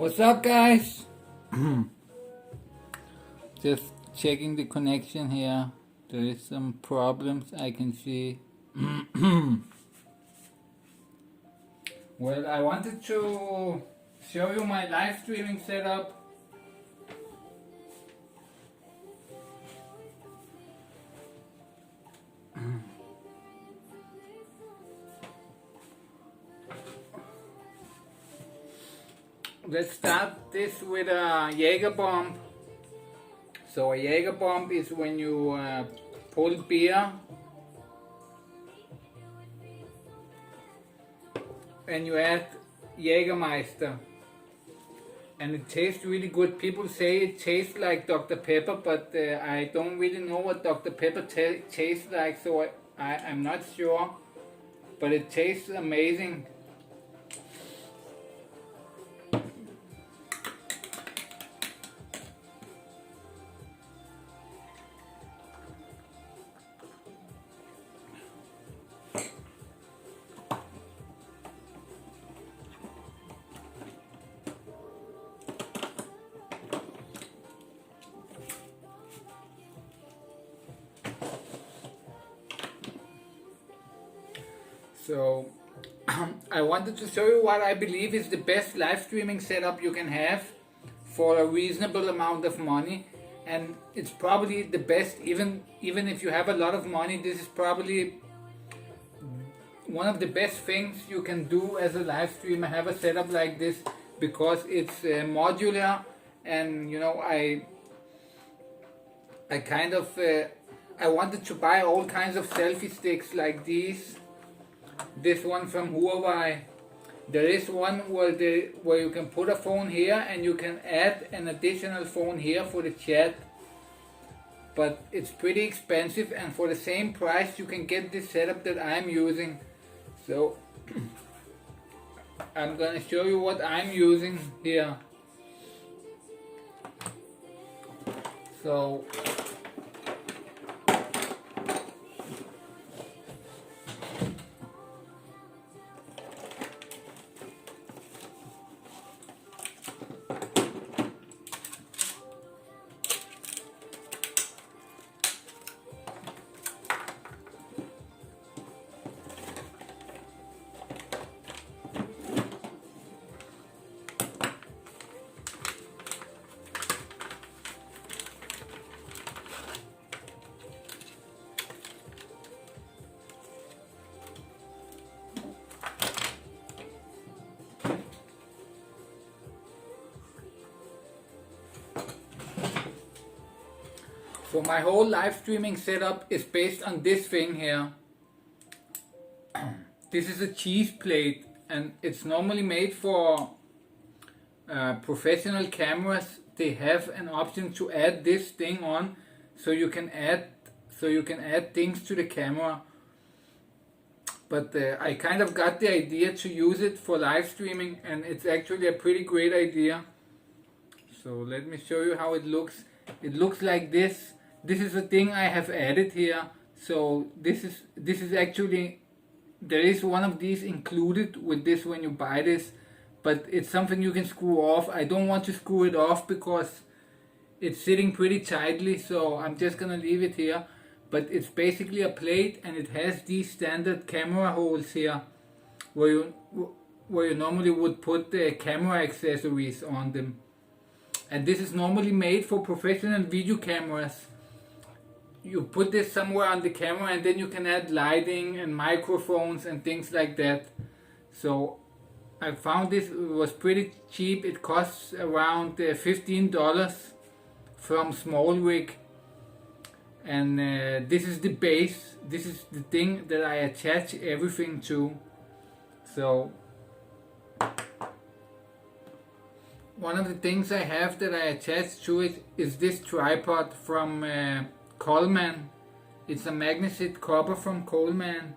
What's up, guys? Just checking the connection here. There is some problems I can see. Well, I wanted to show you my live streaming setup. Let's start this with a Jaeger bomb. So a Jaeger bomb is when you pull beer and you add Jägermeister, and it tastes really good. People say it tastes like Dr. Pepper, but I don't really know what Dr. Pepper tastes like, so I'm not sure, but it tastes amazing. So I wanted to show you what I believe is the best live streaming setup you can have for a reasonable amount of money, and it's probably the best. Even if you have a lot of money, this is probably one of the best things you can do as a live streamer. Have a setup like this because it's modular, and you know I kind of I wanted to buy all kinds of selfie sticks like these. This one from Huawei. There is one where you can put a phone here and you can add an additional phone here for the chat, but it's pretty expensive, and for the same price you can get this setup that I'm using. So I'm gonna show you what I'm using here. So So my whole live streaming setup is based on this thing here. This is a cheese plate, and it's normally made for professional cameras. They have an option to add this thing on, so you can add things to the camera. But I kind of got the idea to use it for live streaming, and it's actually a pretty great idea. So let me show you how it looks. It looks like this. This is the thing I have added here. So this is actually, there is one of these included with this when you buy this, but it's something you can screw off. I don't want to screw it off because it's sitting pretty tightly, so I'm just gonna leave it here. But it's basically a plate, and it has these standard camera holes here where you normally would put the camera accessories on them. And this is normally made for professional video cameras. You put this somewhere on the camera, and then you can add lighting and microphones and things like that. So I found this was pretty cheap. It costs around $15 from Small Rig. And this is the base. This is the thing that I attach everything to. So one of the things I have that I attach to it is this tripod from Coleman. It's a magnesit copper from Coleman.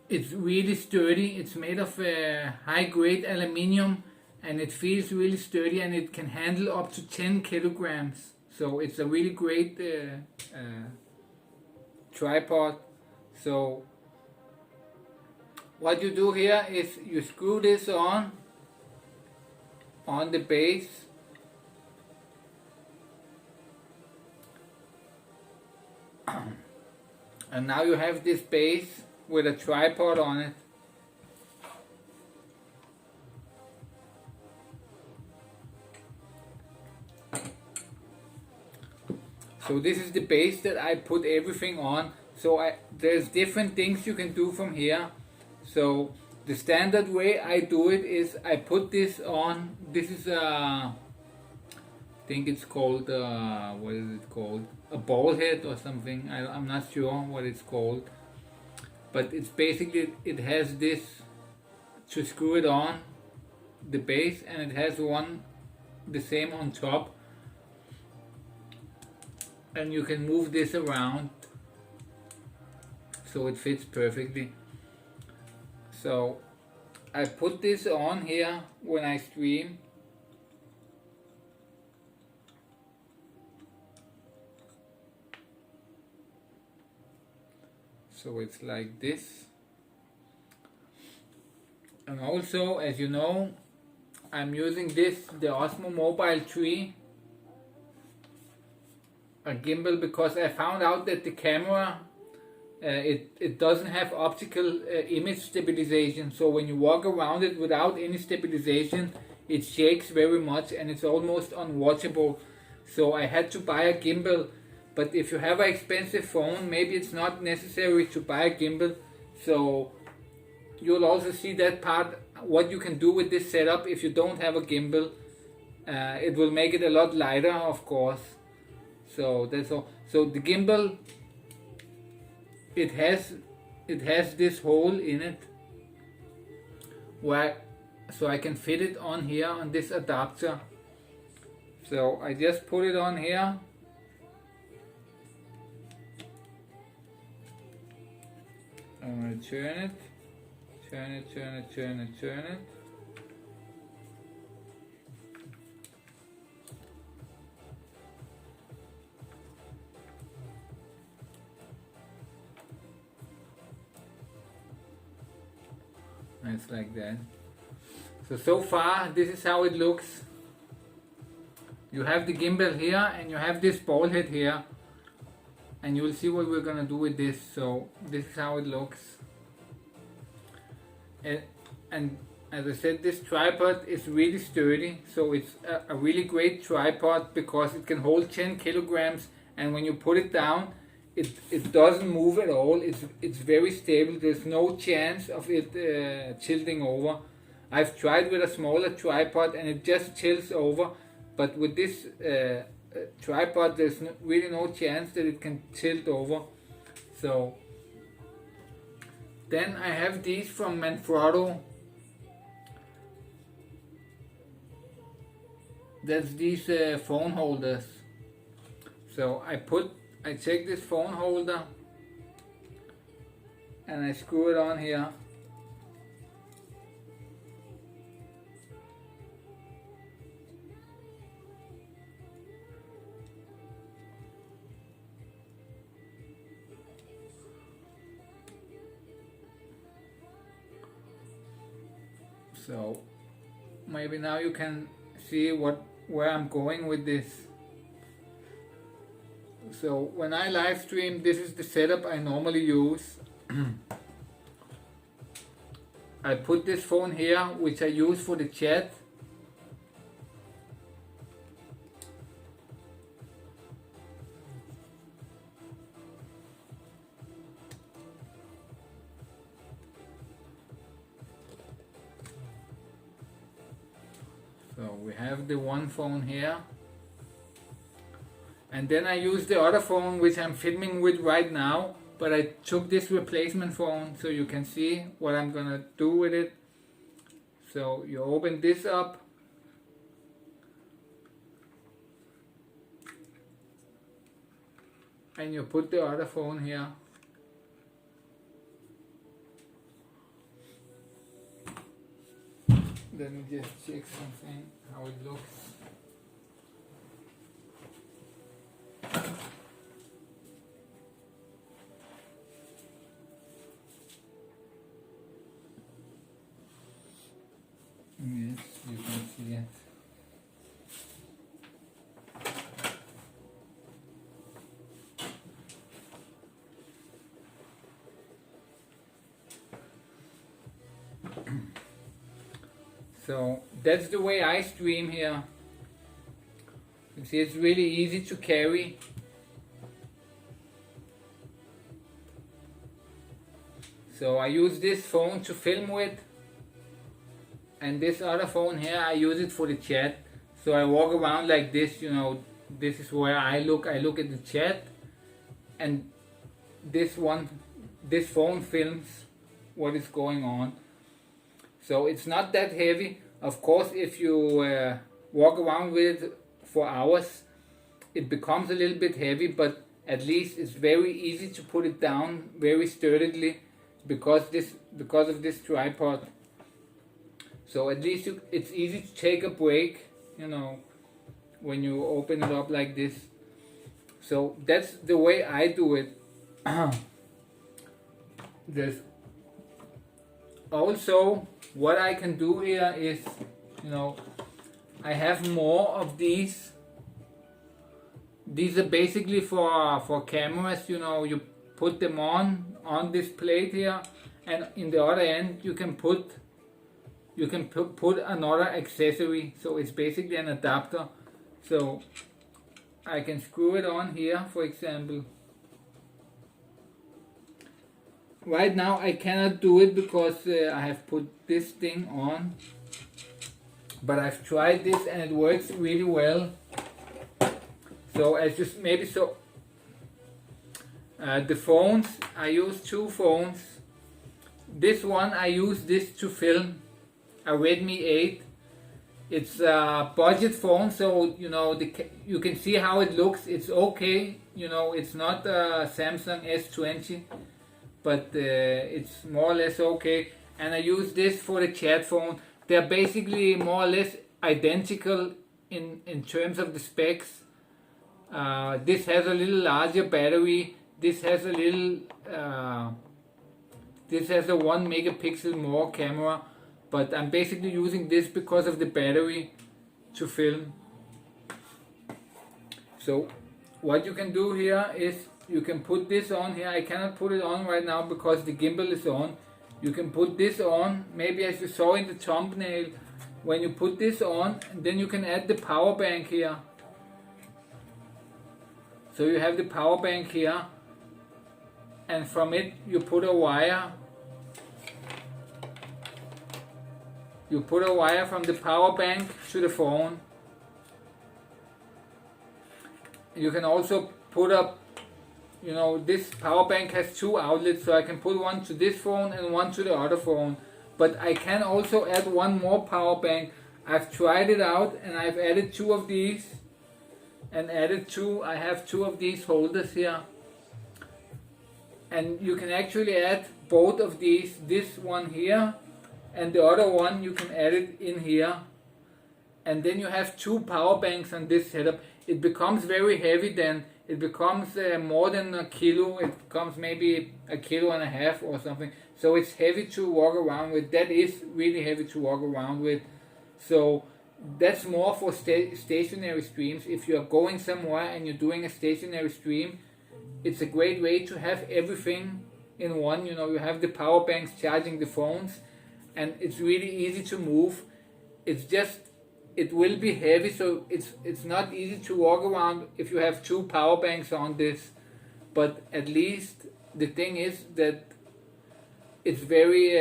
It's really sturdy. It's made of high grade aluminium, and it feels really sturdy, and it can handle up to 10 kilograms. So it's a really great tripod. So what you do here is you screw this on the base, and now you have this base with a tripod on it. So this is the base that I put everything on. So there's different things you can do from here. So the standard way I do it is I put this on. This is I think it's called what is it called? A ball head or something. I'm not sure what it's called. But it's basically, it has this to screw it on the base, and it has one the same on top. And you can move this around so it fits perfectly. So I put this on here when I stream. So it's like this. And also, as you know, I'm using the Osmo Mobile 3, a gimbal, because I found out that the camera it doesn't have optical image stabilization. So when you walk around it without any stabilization, it shakes very much and it's almost unwatchable. So I had to buy a gimbal. But if you have an expensive phone, maybe it's not necessary to buy a gimbal. So you'll also see that part, what you can do with this setup if you don't have a gimbal. It will make it a lot lighter, of course. So that's all. So the gimbal, it has this hole in it where, so I can fit it on here on this adapter. So I just put it on here. I'm going to turn it. And it's like that. So far this is how it looks. You have the gimbal here and you have this ball head here. And you'll see what we're gonna do with this. So this is how it looks. And as I said, this tripod is really sturdy. So it's a really great tripod because it can hold 10 kilograms. And when you put it down, it doesn't move at all. It's very stable. There's no chance of it tilting over. I've tried with a smaller tripod and it just tilts over. But with this tripod, there's really no chance that it can tilt over. So then I have these from Manfrotto. That's these phone holders. So I take this phone holder and I screw it on here. So maybe now you can see where I'm going with this. So when I live stream, this is the setup I normally use. I put this phone here, which I use for the chat. So we have the one phone here. And then I use the other phone which I'm filming with right now, but I took this replacement phone so you can see what I'm gonna do with it. So you open this up. And you put the other phone here. Let me just check something, how it looks. So that's the way I stream here. You see, it's really easy to carry. So I use this phone to film with, and this other phone here I use it for the chat. So I walk around like this, you know, this is where I look at the chat, and this phone films what is going on. So it's not that heavy. Of course, if you walk around with it for hours, it becomes a little bit heavy, but at least it's very easy to put it down very sturdily because of this tripod. So at least it's easy to take a break, you know, when you open it up like this. So that's the way I do it. There's also what I can do here is, you know, I have more of these. These are basically for cameras, you know, you put them on this plate here, and in the other end you can put another accessory. So it's basically an adapter. So I can screw it on here, for example. Right now I cannot do it because I have put this thing on, but I've tried this and it works really well. So as just maybe so, the phones, I use two phones. This one I use this to film a Redmi 8. It's a budget phone, so you know you can see how it looks. It's okay, you know, it's not a Samsung S20, but it's more or less okay. And I use this for the chat phone. They're basically more or less identical in terms of the specs. This has a little larger battery. This has a little. This has a 1 megapixel more camera, but I'm basically using this because of the battery to film. So what you can do here is you can put this on here. I cannot put it on right now because the gimbal is on. You can put this on, maybe as you saw in the thumbnail, when you put this on, and then you can add the power bank here. So you have the power bank here, and from it you put a wire. You put a wire from the power bank to the phone. You can also put up, you know, this power bank has two outlets, so I can put one to this phone and one to the other phone. But I can also add one more power bank. I've tried it out and I've added two of these. And I have two of these holders here. And you can actually add both of these, this one here and the other one, you can add it in here. And then you have two power banks on this setup. It becomes very heavy then. It becomes more than a kilo. It becomes maybe 1.5 kilos or something. So it's heavy to walk around with. That is really heavy to walk around with. So that's more for stationary streams. If you are going somewhere and you're doing a stationary stream, it's a great way to have everything in one. You know, you have the power banks charging the phones, and it's really easy to move. It's just, it will be heavy, so it's not easy to walk around if you have two power banks on this. But at least the thing is that it's very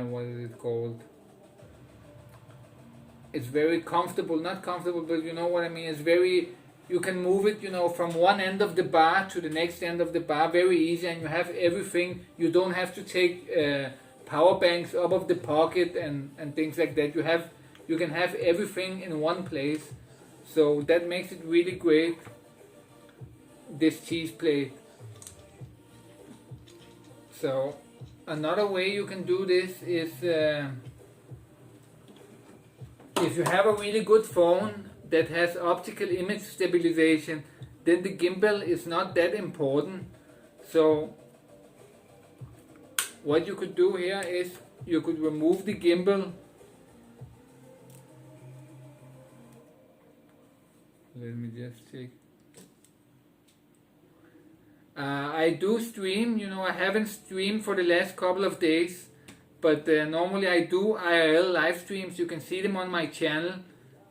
what is it called? It's very comfortable, not comfortable, but you know what I mean. It's very, you can move it, you know, from one end of the bar to the next end of the bar very easy, and you have everything. You don't have to take power banks out of the pocket and things like that. You can have everything in one place. So that makes it really great, this cheese plate. So another way you can do this is if you have a really good phone that has optical image stabilization, then the gimbal is not that important. So what you could do here is you could remove the gimbal. Let me just check. I do stream, you know, I haven't streamed for the last couple of days, but normally I do IRL live streams. You can see them on my channel.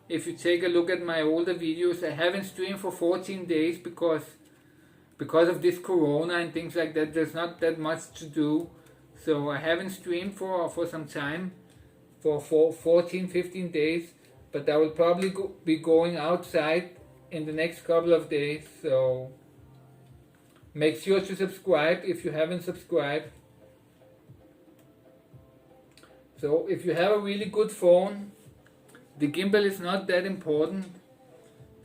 If you take a look at my older videos, I haven't streamed for 14 days because of this corona and things like that. There's not that much to do, so I haven't streamed for some time, for 14-15 days, but I will probably be going outside in the next couple of days. So make sure to subscribe if you haven't subscribed. So if you have a really good phone, the gimbal is not that important.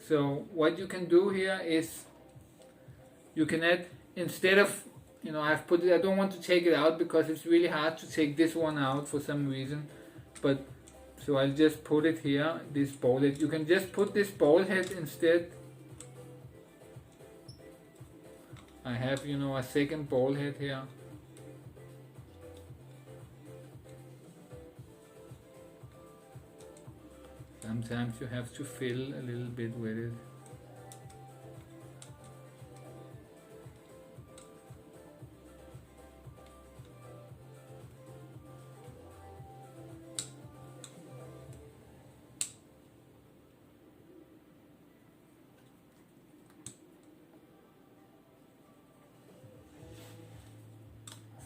So what you can do here is you can add, instead of, I've put it, I don't want to take it out because it's really hard to take this one out for some reason. But so I'll just put it here, this ball head. You can just put this ball head instead. I have, a second ball head here. Sometimes you have to fill a little bit with it.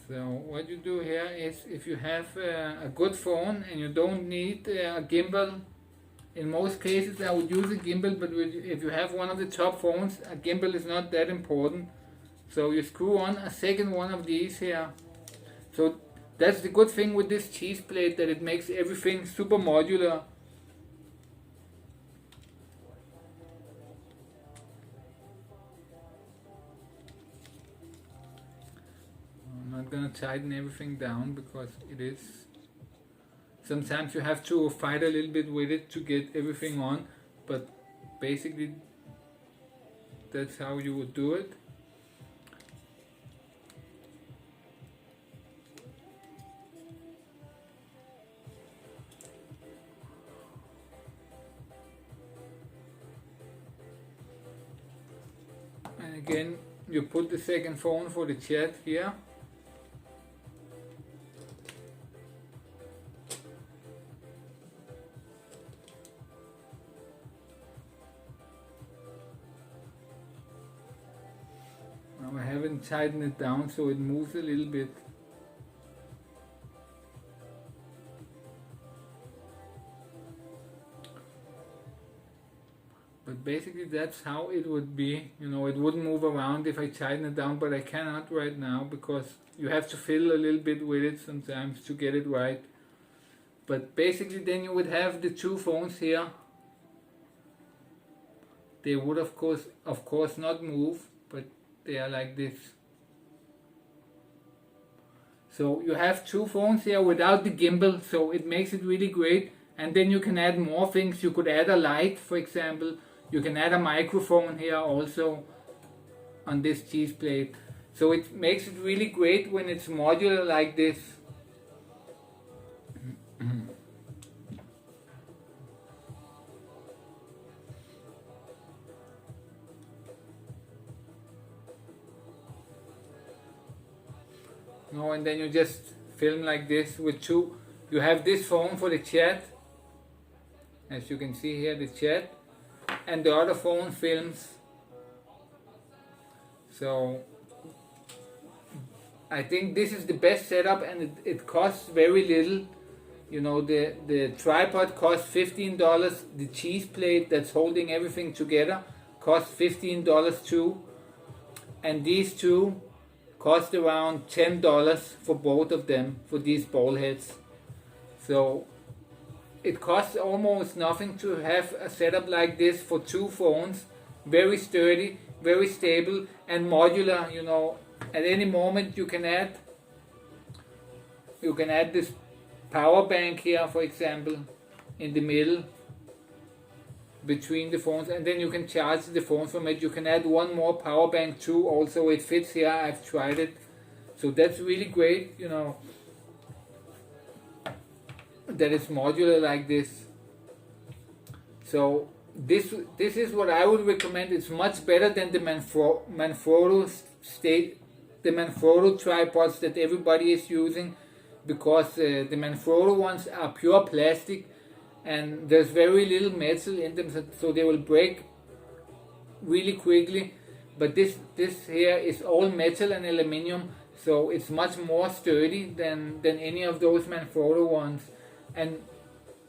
So what you do here is, if you have a good phone and you don't need a gimbal, in most cases I would use a gimbal, but if you have one of the top phones, a gimbal is not that important. So you screw on a second one of these here. So that's the good thing with this cheese plate, that it makes everything super modular. I'm not gonna tighten everything down because it is, sometimes you have to fight a little bit with it to get everything on, but basically that's how you would do it. And again, you put the second phone for the chat here. I haven't tightened it down so it moves a little bit. But basically that's how it would be. It wouldn't move around if I tighten it down, but I cannot right now because you have to fiddle a little bit with it sometimes to get it right. But basically then you would have the two phones here. They would of course not move, but they are like this. So you have two phones here without the gimbal, so it makes it really great. And then you can add more things. You could add a light, for example. You can add a microphone here also on this cheese plate. So it makes it really great when it's modular like this. No, and then you just film like this with two. You have this phone for the chat, as you can see here, the chat, and the other phone films. So I think this is the best setup, and it costs very little. The tripod costs $15. The cheese plate that's holding everything together costs $15 too, and these two cost around $10 for both of them, for these ball heads. So it costs almost nothing to have a setup like this for two phones. Very sturdy, very stable, and modular. At any moment you can add this power bank here, for example, in the middle between the phones, and then you can charge the phone from it. You can add one more power bank too, also it fits here. I've tried it, so that's really great, that it's modular like this. So this is what I would recommend. It's much better than the Manfrotto tripods that everybody is using. because the Manfrotto ones are pure plastic and there's very little metal in them, so they will break really quickly. But this here is all metal and aluminum, so it's much more sturdy than any of those Manfrotto ones, and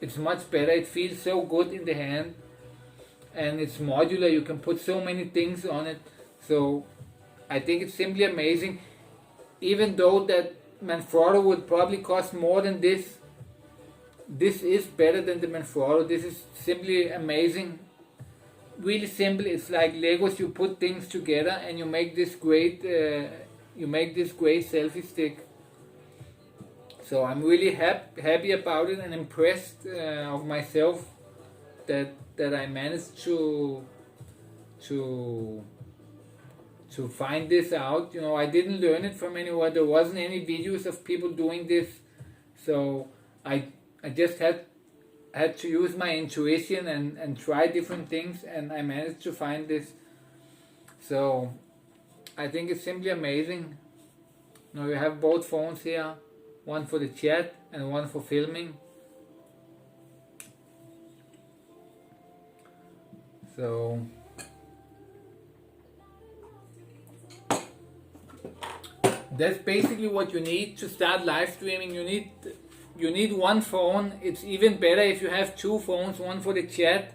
it's much better. It feels so good in the hand, and it's modular. You can put so many things on it, so I think it's simply amazing. Even though that Manfrotto would probably cost more than this, this is better than the Manfrotto. This is simply amazing. Really simple. It's like Legos. You put things together and you make this great selfie stick. So I'm really happy about it and impressed of myself that I managed to find this out. You know, I didn't learn it from anywhere. There wasn't any videos of people doing this, so I just had to use my intuition and try different things, and I managed to find this. So I think it's simply amazing. Now you have both phones here, one for the chat and one for filming. So that's basically what you need to start live streaming. You need one phone. It's even better if you have two phones, one for the chat,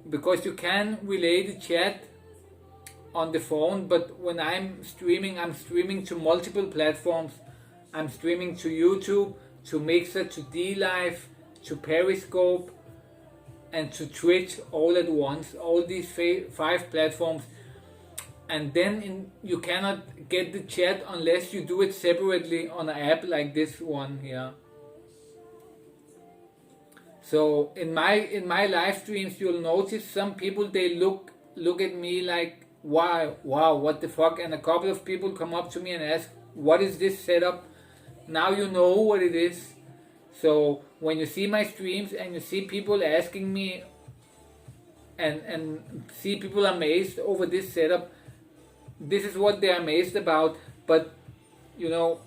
because you can relay the chat on the phone. But when I'm streaming to multiple platforms. I'm streaming to YouTube, to Mixer, to DLive, to Periscope, and to Twitch all at once. All these 5 platforms. And then you cannot get the chat unless you do it separately on an app like this one here. So in my live streams, you'll notice some people, they look at me like, wow, what the fuck? And a couple of people come up to me and ask, what is this setup? Now you know what it is. So when you see my streams and you see people asking me and see people amazed over this setup, this is what they're amazed about. But you know,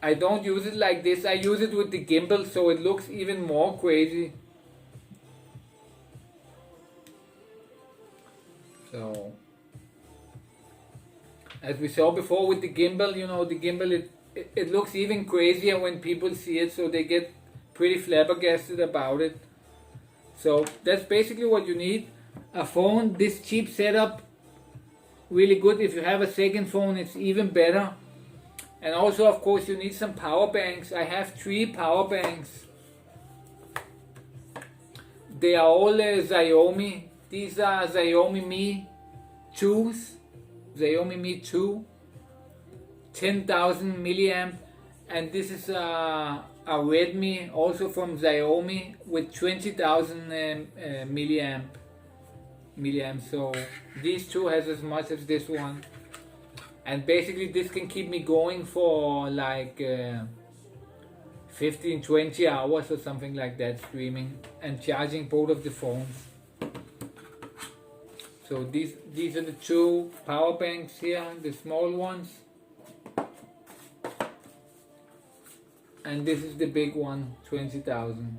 I don't use it like this. I use it with the gimbal, so it looks even more crazy. So as we saw before with the gimbal, you know, the gimbal, it looks even crazier when people see it, so they get pretty flabbergasted about it. So that's basically what you need. A phone, this cheap setup, really good. If you have a second phone, it's even better. And also, of course, you need some power banks. I have 3 power banks. They are all Xiaomi. These are Xiaomi Mi 2s. Xiaomi Mi 2. 10,000 milliamp. And this is a Redmi, also from Xiaomi, with 20,000 milliamp. So these 2 has as much as this one. And basically this can keep me going for like 15-20 hours or something like that, streaming and charging both of the phones. So these are the 2 power banks here, the small ones. And this is the big one, 20,000.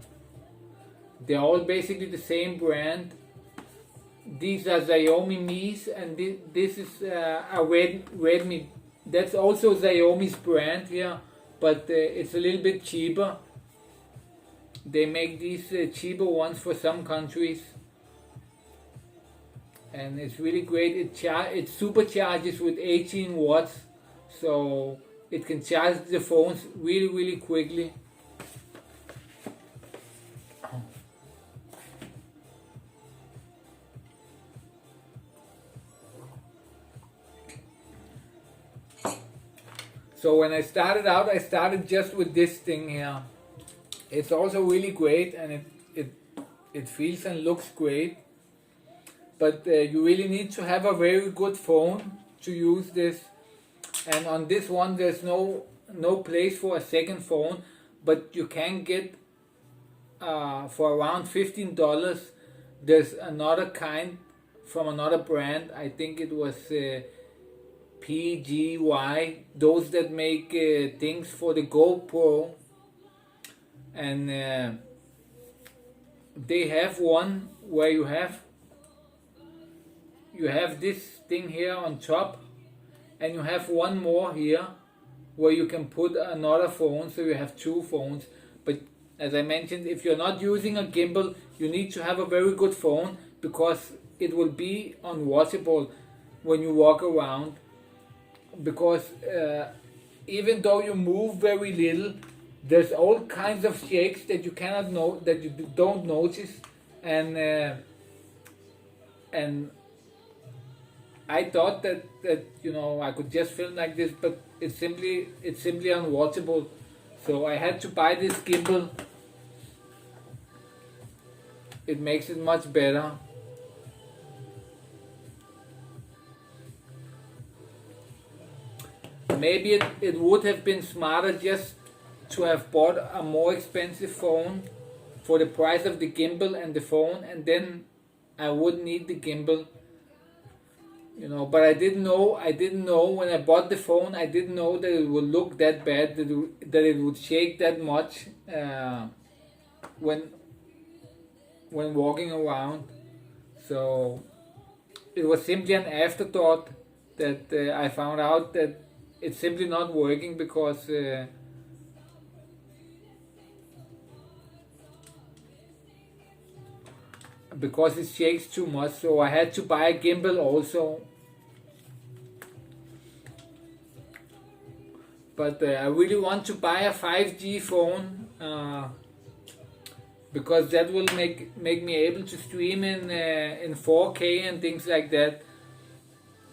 They're all basically the same brand. These are Xiaomi Mi's, and this is a Redmi. That's also Xiaomi's brand here, but it's a little bit cheaper. They make these cheaper ones for some countries, and it's really great. It supercharges with 18 watts, so it can charge the phones really quickly. So when I started out, I started just with this thing here. It's also really great, and it feels and looks great. But you really need to have a very good phone to use this. And on this one, there's no place for a second phone, but you can get for around $15. There's another kind from another brand. I think it was PGY, those that make things for the GoPro, and they have one where you have this thing here on top, and you have one more here where you can put another phone, so you have two phones. But as I mentioned, if you're not using a gimbal, you need to have a very good phone, because it will be unwatchable when you walk around, because even though you move very little, there's all kinds of shakes that you cannot know, that you don't notice, and I thought that you know, I could just film like this, but it's simply unwatchable. So I had to buy this gimbal. It makes it much better. Maybe it would have been smarter just to have bought a more expensive phone for the price of the gimbal and the phone, and then I wouldn't need the gimbal. You know, but I didn't know when I bought the phone, I didn't know that it would look that bad, that it would shake that much when walking around. So it was simply an afterthought that I found out that it's simply not working, because it shakes too much. So I had to buy a gimbal also. But I really want to buy a 5G phone, because that will make me able to stream in 4K and things like that,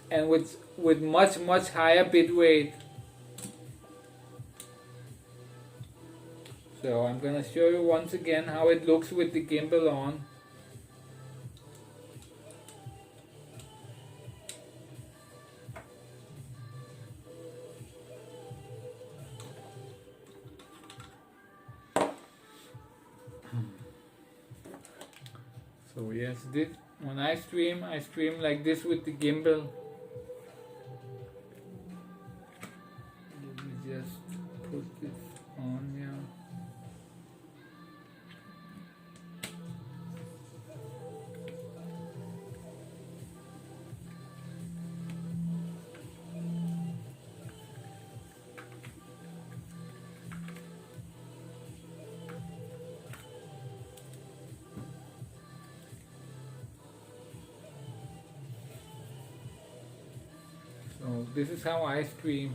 and with much higher bitrate. So I'm gonna show you once again how it looks with the gimbal on. So yes, when I stream like this with the gimbal. Let me just put this on here. So this is how I stream.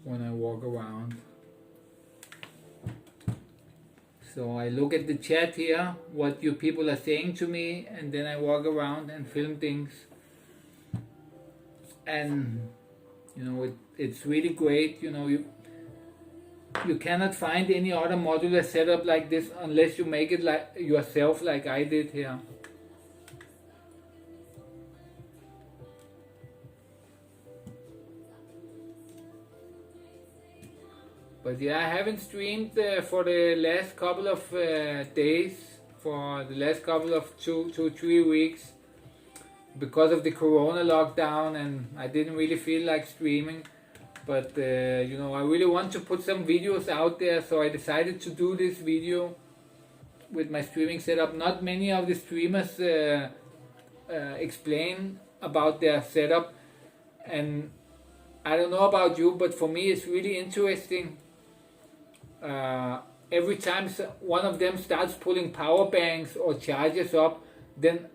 When I walk around. So I look at the chat here, what you people are saying to me, and then I walk around and film things. And you know, it's really great. You know, you cannot find any other modular setup like this unless you make it like yourself, like I did here. But yeah, I haven't streamed for the last couple of days, for the last couple of 3 weeks, because of the corona lockdown, and I didn't really feel like streaming. But you know, I really want to put some videos out there, so I decided to do this video with my streaming setup. Not many of the streamers explain about their setup, and I don't know about you, but for me it's really interesting. Every time one of them starts pulling power banks or chargers up, then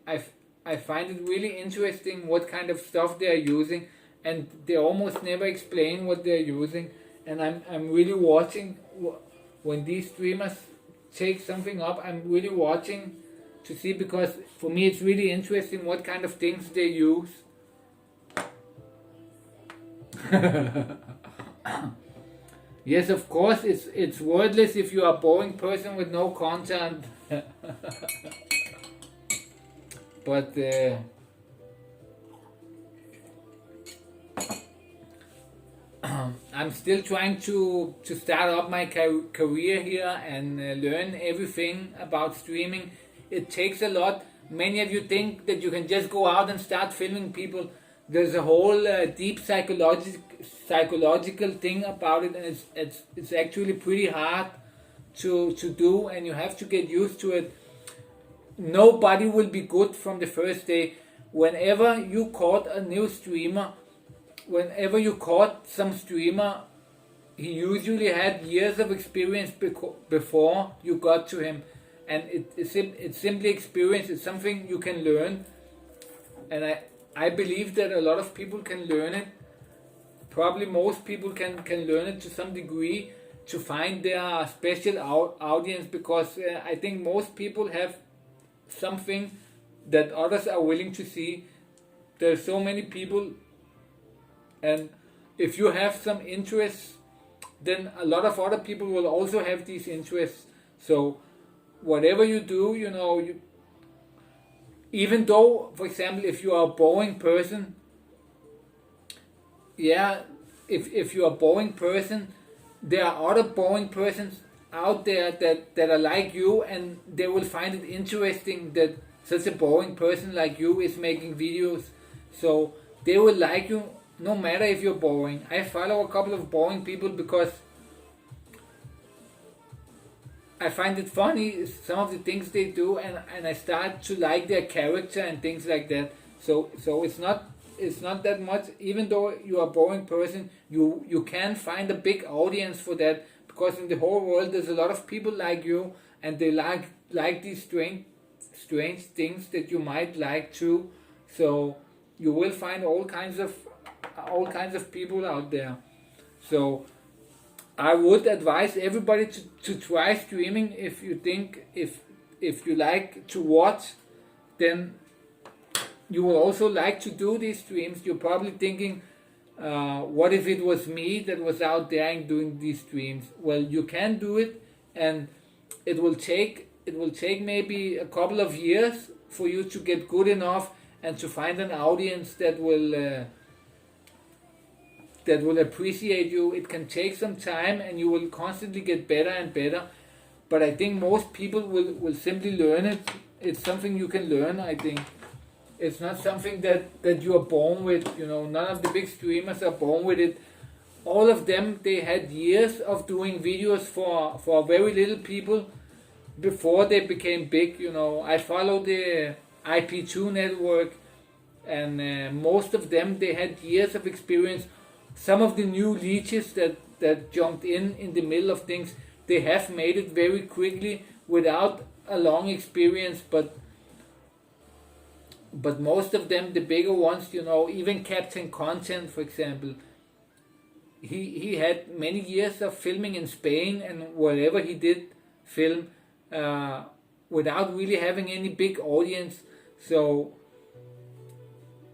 I find it really interesting what kind of stuff they are using, and they almost never explain what they're using. And I'm really watching when these streamers take something up. I'm really watching to see, because for me it's really interesting what kind of things they use. Yes, of course, it's wordless if you are a boring person with no content. But I'm still trying to start up my career here and learn everything about streaming. it takes a lot. Many of you think that you can just go out and start filming people. There's a whole deep psychological thing about it, and it's actually pretty hard to do, and you have to get used to it. Nobody will be good from the first day. Whenever you caught a new streamer, whenever you caught some streamer, he usually had years of experience before you got to him, and it's simply experience. It's something you can learn, and I believe that a lot of people can learn it. Probably most people can learn it to some degree, to find their special audience, because I think most people have something that others are willing to see. There's so many people, and if you have some interests, then a lot of other people will also have these interests. So whatever you do, even though, for example, if you are a boring person, if you are a boring person, there are other boring persons out there that are like you, and they will find it interesting that such a boring person like you is making videos. So they will like you no matter if you're boring. I follow a couple of boring people because I find it funny, some of the things they do, and I start to like their character and things like that. So it's not that much. Even though you are a boring person, you can find a big audience for that, because in the whole world there's a lot of people like you, and they like these strange things that you might like too. So you will find all kinds of people out there. So I would advise everybody to try streaming. If you think if you like to watch, then you will also like to do these streams. You're probably thinking, what if it was me that was out there and doing these streams? Well, you can do it, and it will take maybe a couple of years for you to get good enough and to find an audience that will appreciate you. It can take some time, and you will constantly get better and better. But I think most people will simply learn it. It's something you can learn, I think. It's not something that you are born with. None of the big streamers are born with it. All of them, they had years of doing videos for very little people before they became big. I follow the IP2 network, and most of them, they had years of experience. Some of the new leeches that jumped in the middle of things, they have made it very quickly without a long experience, but most of them, the bigger ones, even Captain Content, for example, he had many years of filming in Spain, and wherever he did film, without really having any big audience. So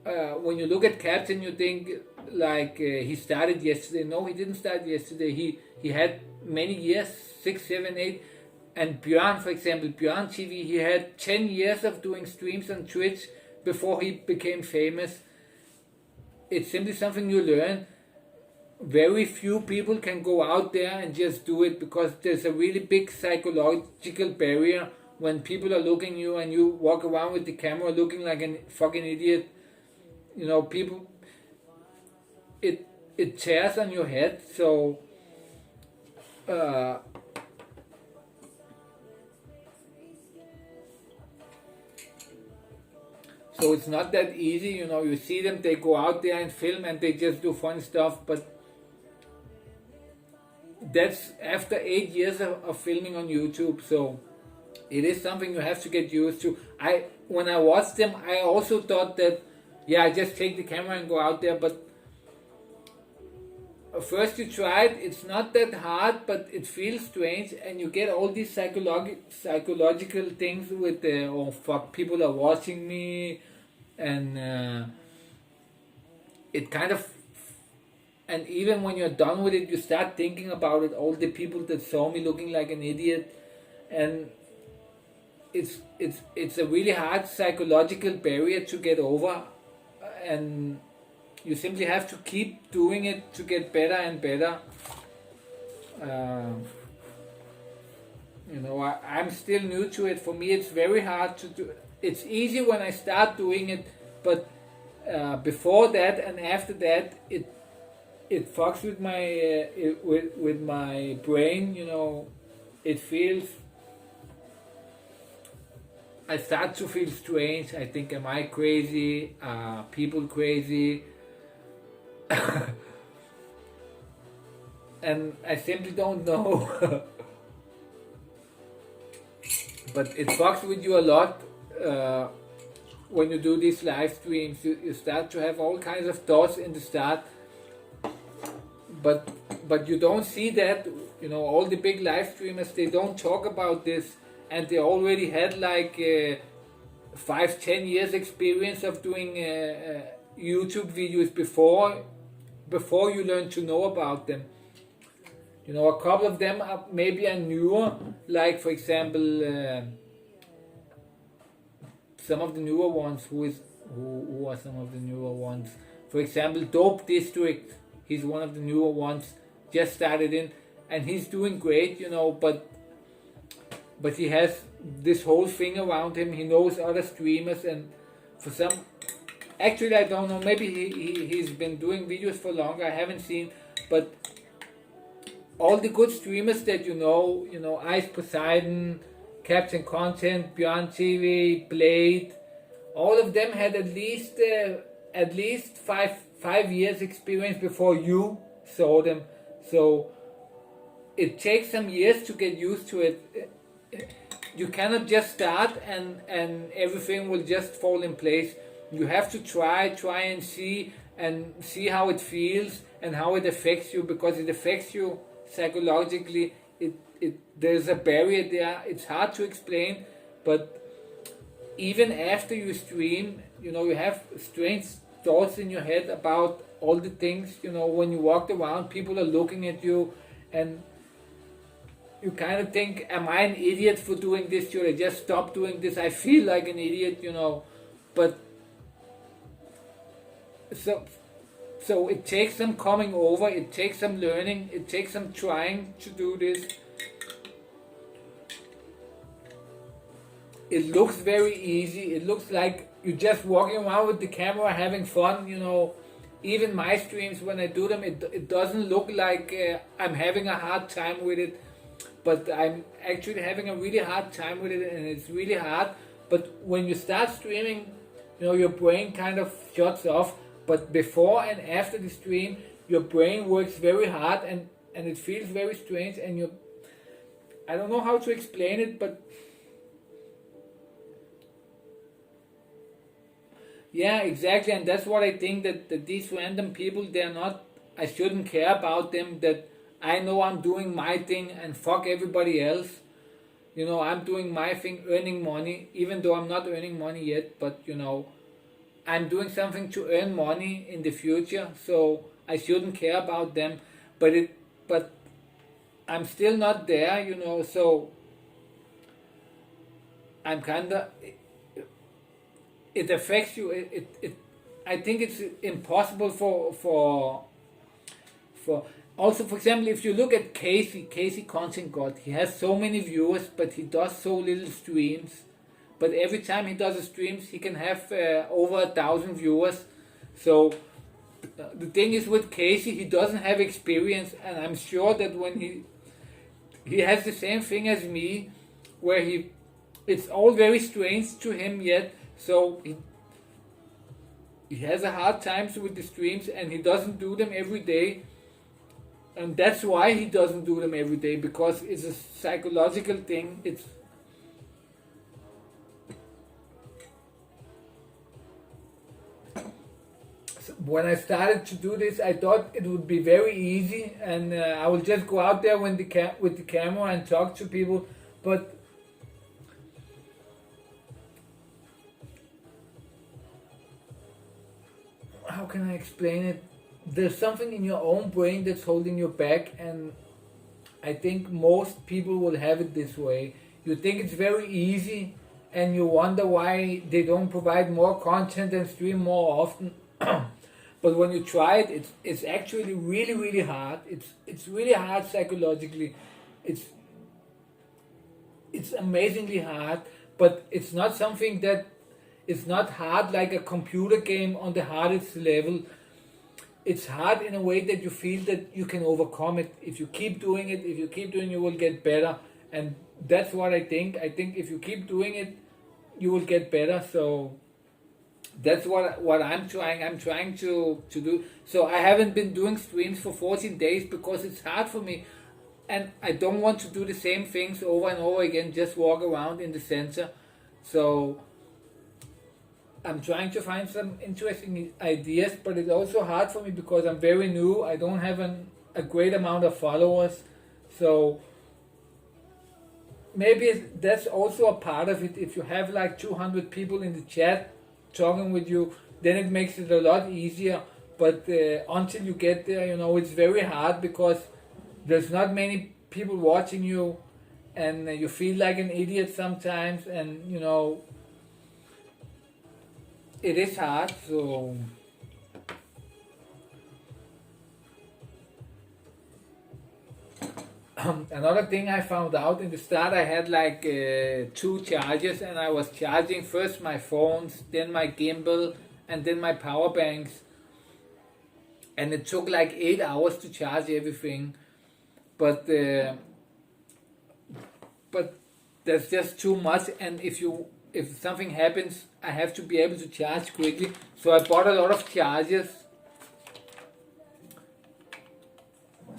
when you look at Captain, you think like he started yesterday. No, he didn't start yesterday. He had many years, 6, 7, 8. And Björn, for example, Björn TV, he had 10 years of doing streams on Twitch before he became famous. It's simply something you learn. Very few people can go out there and just do it, because there's a really big psychological barrier when people are looking at you and you walk around with the camera looking like a fucking idiot. People, it tears on your head. So so it's not that easy. You see them, they go out there and film, and they just do fun stuff, but that's after 8 years of filming on YouTube. So it is something you have to get used to. When I watched them, I also thought that, I just take the camera and go out there, but first you try it, it's not that hard, but it feels strange, and you get all these psychological things with the, oh fuck, people are watching me, and it kind of, and even when you're done with it, you start thinking about it, all the people that saw me looking like an idiot, and it's a really hard psychological barrier to get over, and you simply have to keep doing it to get better and better. You know, I'm still new to it. For me, it's very hard to do. It's easy when I start doing it, but before that and after that, it fucks with my with my brain. You know, it feels. I start to feel strange. I think, am I crazy? People crazy? And I simply don't know. But it fucks with you a lot when you do these live streams. You start to have all kinds of thoughts in the start, but you don't see that. You know, all the big live streamers, they don't talk about this, and they already had like 5-10 years experience of doing YouTube videos before you learn to know about them. You know, a couple of them are maybe are newer, like for example, some of the newer ones. Who are some of the newer ones? For example, Dope District. He's one of the newer ones. Just started in, and he's doing great. You know, but he has this whole thing around him. He knows other streamers, and for some, actually I don't know. Maybe he's been doing videos for longer. I haven't seen, but all the good streamers that you know, Ice Poseidon, Captain Content, Beyond TV, Blade, all of them had at least five years experience before you saw them. So it takes some years to get used to it. You cannot just start and everything will just fall in place. You have to try and see how it feels and how it affects you, because it affects you psychologically. There's a barrier there. It's hard to explain, but even after you stream, you know, you have strange thoughts in your head about all the things. You know, when you walk around, people are looking at you, and you kind of think, am I an idiot for doing this? Should I just stop doing this? I feel like an idiot, you know. But so it takes some coming over, it takes some learning, it takes some trying to do this. It looks very easy. It looks like you're just walking around with the camera having fun, you know. Even my streams, when I do them, it doesn't look like I'm having a hard time with it. But I'm actually having a really hard time with it, and it's really hard. But when you start streaming, you know, your brain kind of shuts off. But before and after the stream, your brain works very hard, and it feels very strange, and I don't know how to explain it, but yeah, exactly. And that's what I think, that these random people, they're not, I shouldn't care about them, that I know I'm doing my thing and fuck everybody else. You know, I'm doing my thing, earning money, even though I'm not earning money yet, but you know, I'm doing something to earn money in the future, so I shouldn't care about them. But I'm still not there, you know, so I'm kinda, it affects you. I think it's impossible for also, for example, if you look at Casey Content God, he has so many viewers, but he does so little streams. But every time he does a streams, he can have over 1,000 viewers. So the thing is with Casey, he doesn't have experience, and I'm sure that when he has the same thing as me, where it's all very strange to him yet. So he has a hard time with the streams, and he doesn't do them every day. And that's why he doesn't do them every day, because it's a psychological thing. When I started to do this, I thought it would be very easy, and I will just go out there with the camera and talk to people. But how can I explain it? There's something in your own brain that's holding you back, and I think most people will have it this way. You think it's very easy, and you wonder why they don't provide more content and stream more often. But when you try it, it's actually really, really hard. It's really hard psychologically. it's amazingly hard, but it's not something that it's not hard like a computer game on the hardest level. It's hard in a way that you feel that you can overcome it. If you keep doing it, you will get better. And that's what I think. I think if you keep doing it, you will get better. So that's what I'm trying. I'm trying to do. So I haven't been doing streams for 14 days because it's hard for me. And I don't want to do the same things over and over again, just walk around in the center. So I'm trying to find some interesting ideas, but it's also hard for me because I'm very new. I don't have a great amount of followers. So maybe that's also a part of it. If you have like 200 people in the chat talking with you, then it makes it a lot easier. But until you get there, it's very hard because there's not many people watching you, and you feel like an idiot sometimes, and it is hard. So another thing I found out in the start, I had like 2 chargers, and I was charging first my phones, then my gimbal, and then my power banks, and it took like 8 hours to charge everything. But there's just too much, and if something happens, I have to be able to charge quickly. So I bought a lot of chargers.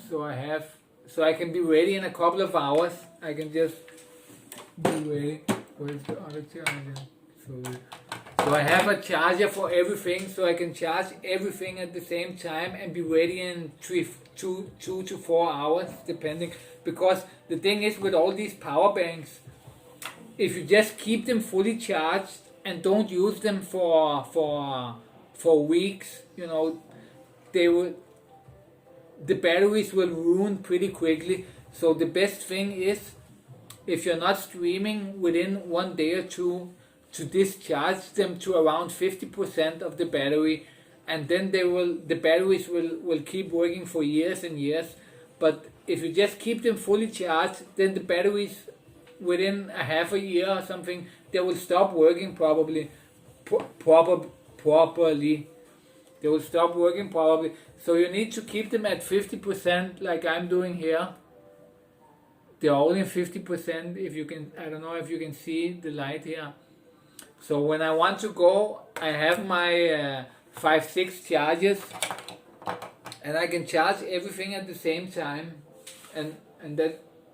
So I can be ready in a couple of hours. I can just be ready. Where's the other charger? So I have a charger for everything, so I can charge everything at the same time and be ready in 2 to 4 hours, depending. Because the thing is, with all these power banks, if you just keep them fully charged and don't use them for weeks, the batteries will ruin pretty quickly. So the best thing is, if you're not streaming, within 1 day or 2, to discharge them to around 50% of the battery, and then the batteries will keep working for years and years. But if you just keep them fully charged, then the batteries, within a half a year or something, they will stop working properly. They will stop working probably. So you need to keep them at 50%, like I'm doing here. They're only 50%. If you can, I don't know if you can see the light here. So when I want to go, I have my 5-6 chargers, and I can charge everything at the same time, and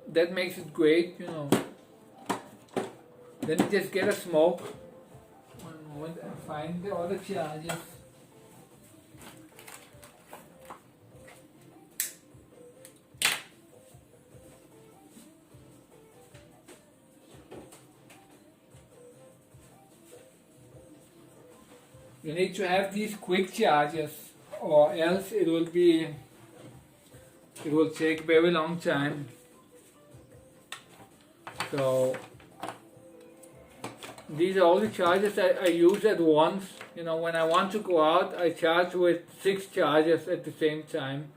that makes it great, Let me just get a smoke. One moment and find the other chargers. You need to have these quick chargers, or else it will take very long time. So these are all the chargers I use at once. When I want to go out, I charge with 6 chargers at the same time.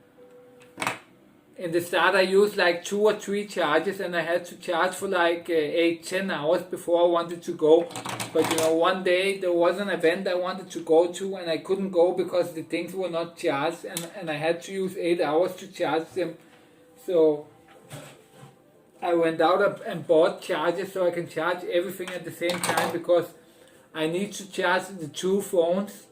In the start, I used like 2 or 3 chargers, and I had to charge for like 8-10 hours before I wanted to go. But one day there was an event I wanted to go to, and I couldn't go because the things were not charged, and I had to use 8 hours to charge them. So I went out and bought chargers so I can charge everything at the same time, because I need to charge the 2 phones.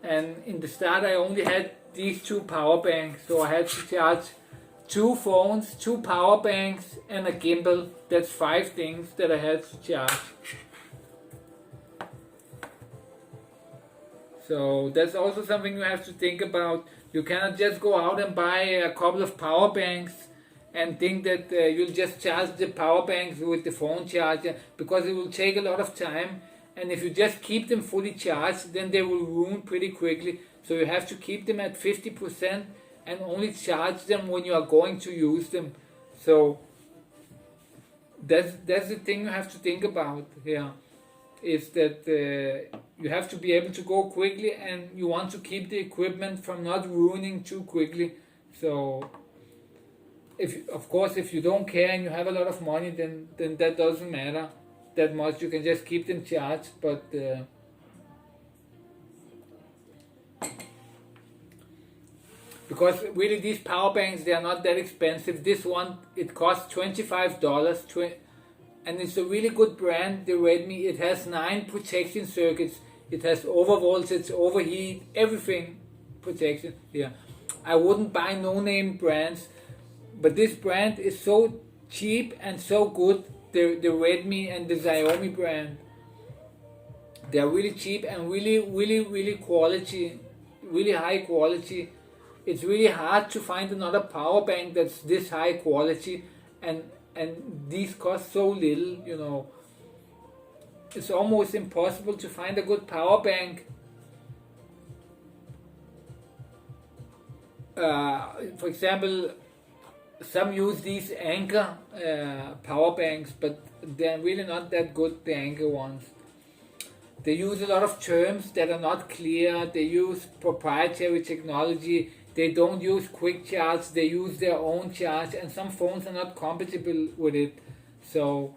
And in the start I only had these 2 power banks, so I had to charge 2 phones, 2 power banks, and a gimbal. That's 5 things that I had to charge. So that's also something you have to think about. You cannot just go out and buy a couple of power banks and think that you'll just charge the power banks with the phone charger, because it will take a lot of time. And if you just keep them fully charged, then they will ruin pretty quickly. So you have to keep them at 50% and only charge them when you are going to use them. So that's the thing you have to think about here, is that you have to be able to go quickly, and you want to keep the equipment from not ruining too quickly. So of course, if you don't care and you have a lot of money, then that doesn't matter that much. You can just keep them charged, but because really these power banks, they are not that expensive. This one, it costs $25, and it's a really good brand, the Redmi. It has 9 protection circuits. It has overvoltage, overheat, everything protection. Yeah, I wouldn't buy no-name brands, but this brand is so cheap and so good. The Redmi and the Xiaomi brand, they are really cheap and really quality, really high quality. It's really hard to find another power bank that's this high quality, and these cost so little, you know. It's almost impossible to find a good power bank. For example, some use these Anker power banks, but they're really not that good, the Anker ones. They use a lot of terms that are not clear. They use proprietary technology. They don't use quick charge. They use their own charge, and some phones are not compatible with it. So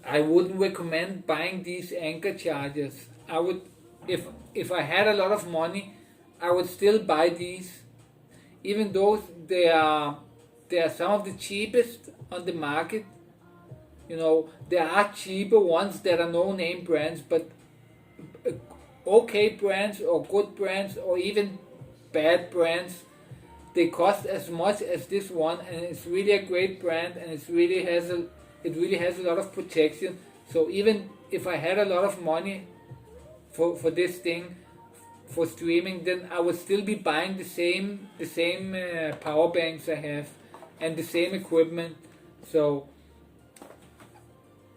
I wouldn't recommend buying these Anker chargers. I would, if I had a lot of money, I would still buy these, even though they are some of the cheapest on the market. You know, there are cheaper ones that are no-name brands, but okay brands or good brands or even bad brands, they cost as much as this one, and it's really a great brand, and it really has a lot of protection. So even if I had a lot of money for this thing, for streaming, then I would still be buying the same power banks I have and the same equipment. So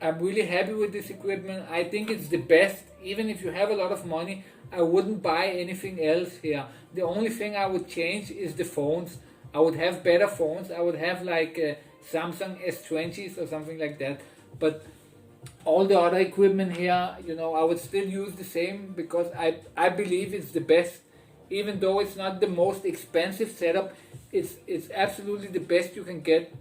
I'm really happy with this equipment. I think it's the best. Even if you have a lot of money, I wouldn't buy anything else here. The only thing I would change is the phones. I would have better phones. I would have like Samsung S20s or something like that. But all the other equipment here, you know, I would still use the same, because I believe it's the best. Even though it's not the most expensive setup, it's absolutely the best you can get.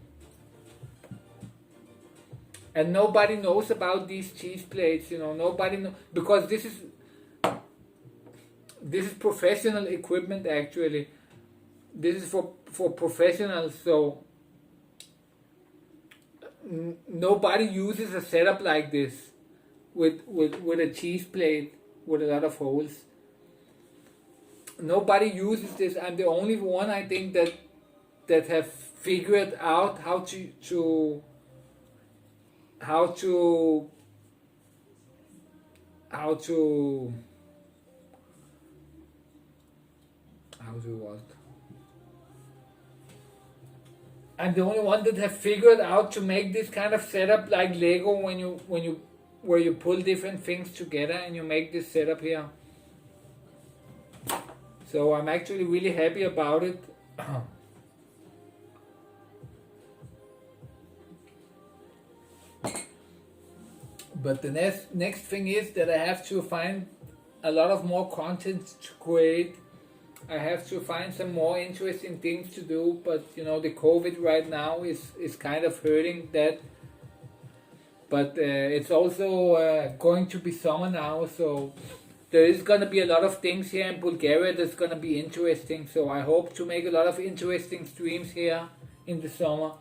And nobody knows about these cheese plates, you know, nobody knows, because this is professional equipment actually. This is for professionals, so nobody uses a setup like this with a cheese plate with a lot of holes. Nobody uses this. I'm the only one, I think, that have figured out how to what? I'm the only one that have figured out to make this kind of setup like Lego, where you pull different things together and you make this setup here. So I'm actually really happy about it. But the next thing is that I have to find a lot of more content to create. I have to find some more interesting things to do, but you know, the COVID right now is kind of hurting that. But it's also going to be summer now, so there is going to be a lot of things here in Bulgaria that's going to be interesting. So I hope to make a lot of interesting streams here in the summer.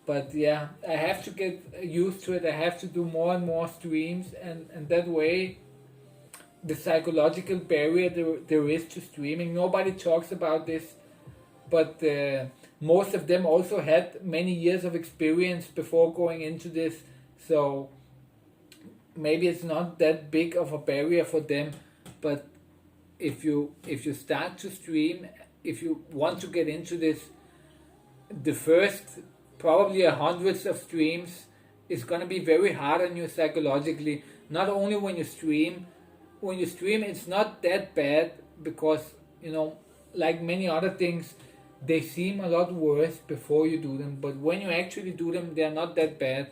But yeah, I have to get used to it. I have to do more and more streams, and that way the psychological barrier there is to streaming. Nobody talks about this, but most of them also had many years of experience before going into this, so maybe it's not that big of a barrier for them. But if you start to stream, if you want to get into this, the first probably hundreds of streams is going to be very hard on you psychologically. Not only when you stream it's not that bad, because you know, like many other things, they seem a lot worse before you do them, but when you actually do them, they're not that bad.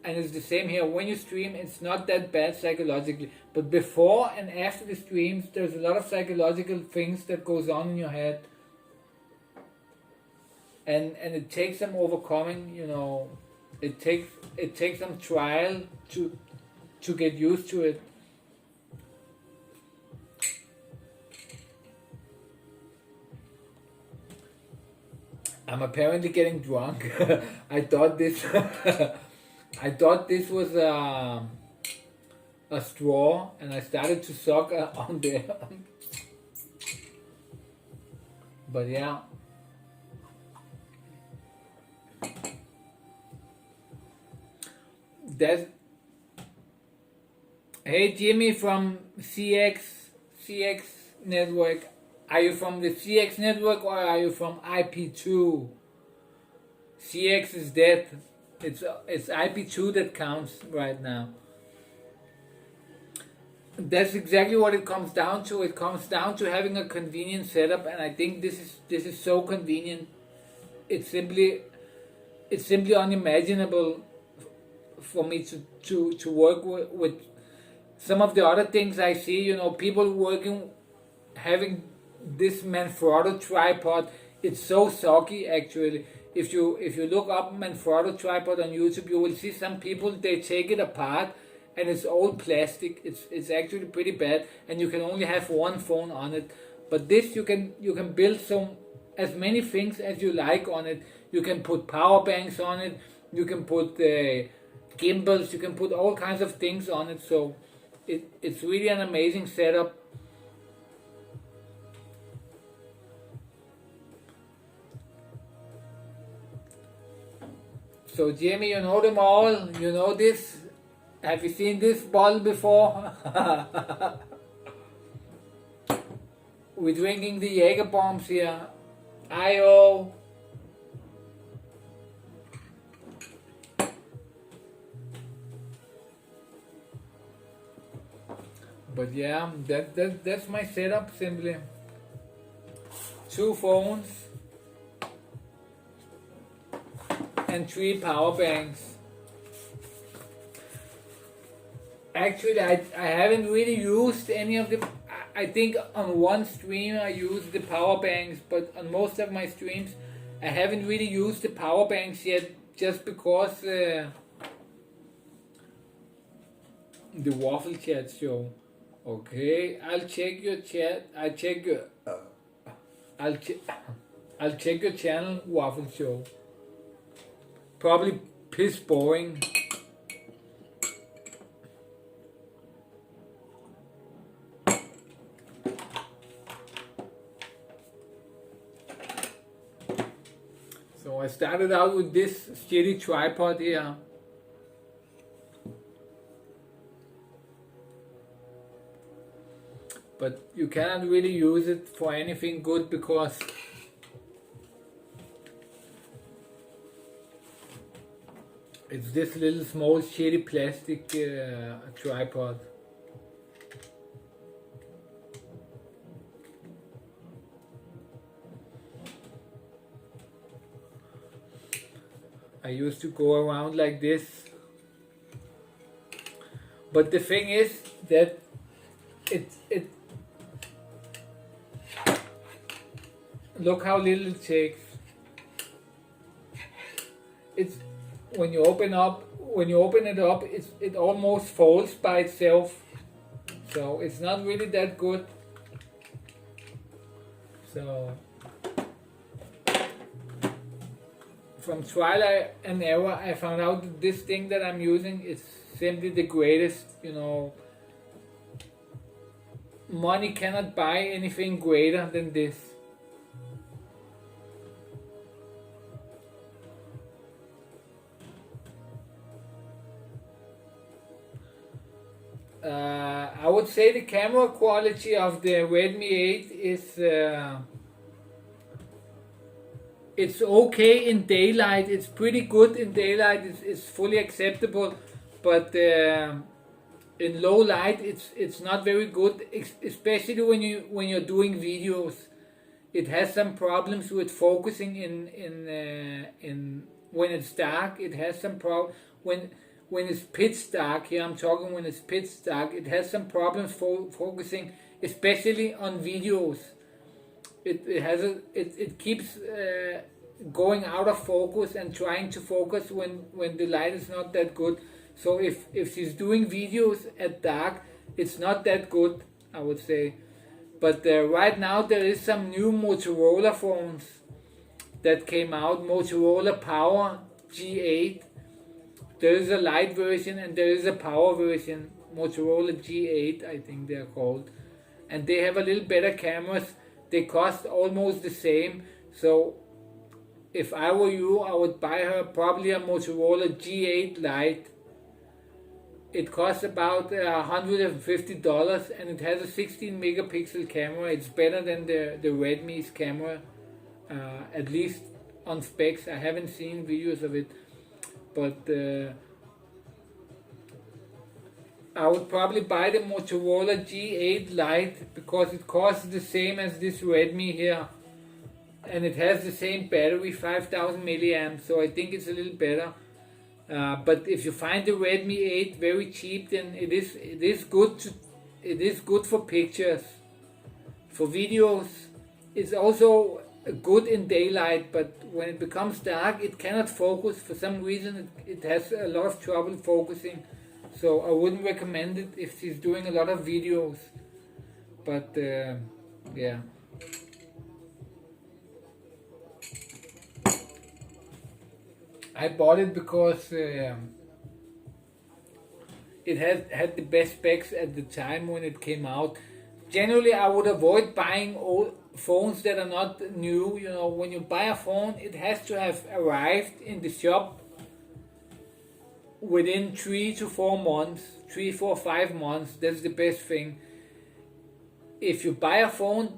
and it's the same here. When you stream, it's not that bad psychologically, but before and after the streams, there's a lot of psychological things that goes on in your head, and it takes some overcoming. You know, it takes some trial to get used to it. I'm apparently getting drunk. I thought this I thought this was a straw, and I started to suck on there. But yeah. That's, hey Jimmy from CX network. Are you from the CX network or are you from IP2? CX is dead. It's IP2 that counts right now. That's exactly what it comes down to. It comes down to having a convenient setup, and I think this is so convenient. It's simply unimaginable for me to work with some of the other things I see. You know, people working, having this Manfrotto tripod. It's so soggy actually. If you look up Manfrotto tripod on YouTube, you will see some people, they take it apart and it's all plastic. It's actually pretty bad, and you can only have one phone on it. But this you can build as many things as you like on it. You can put power banks on it. You can put gimbals. You can put all kinds of things on it. So it's really an amazing setup. So Jamie, you know them all. You know this. Have you seen this bottle before? We're drinking the Jaeger bombs here. IO. But yeah, that's my setup simply. 2 phones and 3 power banks. Actually, I haven't really used any of the. I think on one stream I used the power banks, but on most of my streams I haven't really used the power banks yet, just because the waffle chat show. Okay, I'll check your chat. I'll check your channel, waffle show. Probably piss boring. So I started out with this shitty tripod here. But you cannot really use it for anything good because it's this little small shitty plastic tripod. I used to go around like this, but the thing is that it look how little it takes. It's when you open it up, it almost folds by itself. So it's not really that good. So from trial and error, I found out that this thing that I'm using is simply the greatest. You know, money cannot buy anything greater than this. I would say the camera quality of the Redmi 8 is it's okay in daylight. It's pretty good in daylight. It's fully acceptable, but in low light, it's not very good. Especially when you're doing videos, it has some problems with focusing in when it's dark. It has some problem when it's pitch dark. Here I'm talking when it's pitch dark. It has some problems focusing, especially on videos. It keeps going out of focus and trying to focus when the light is not that good. So if she's doing videos at dark, it's not that good, I would say. But right now there is some new Motorola phones that came out, Motorola Power G8. There is a light version and there is a power version, Motorola G8 I think they are called. And they have a little better cameras. They cost almost the same. So if I were you, I would buy her probably a Motorola G8 Lite. It costs about $150 and it has a 16 megapixel camera. It's better than the Redmi's camera, at least on specs. I haven't seen videos of it, but I would probably buy the Motorola G8 Lite because it costs the same as this Redmi here. And it has the same battery, 5000 milliamps, so I think it's a little better. But if you find the Redmi 8 very cheap, then it is good for pictures. For videos, it's also good in daylight, but when it becomes dark, it cannot focus. For some reason, it has a lot of trouble focusing. So I wouldn't recommend it if she's doing a lot of videos. But yeah. I bought it because it had the best specs at the time when it came out. Generally, I would avoid buying old phones that are not new. You know, when you buy a phone, it has to have arrived in the shop within 3 to 4 months, 3, 4, 5 months. That's the best thing. If you buy a phone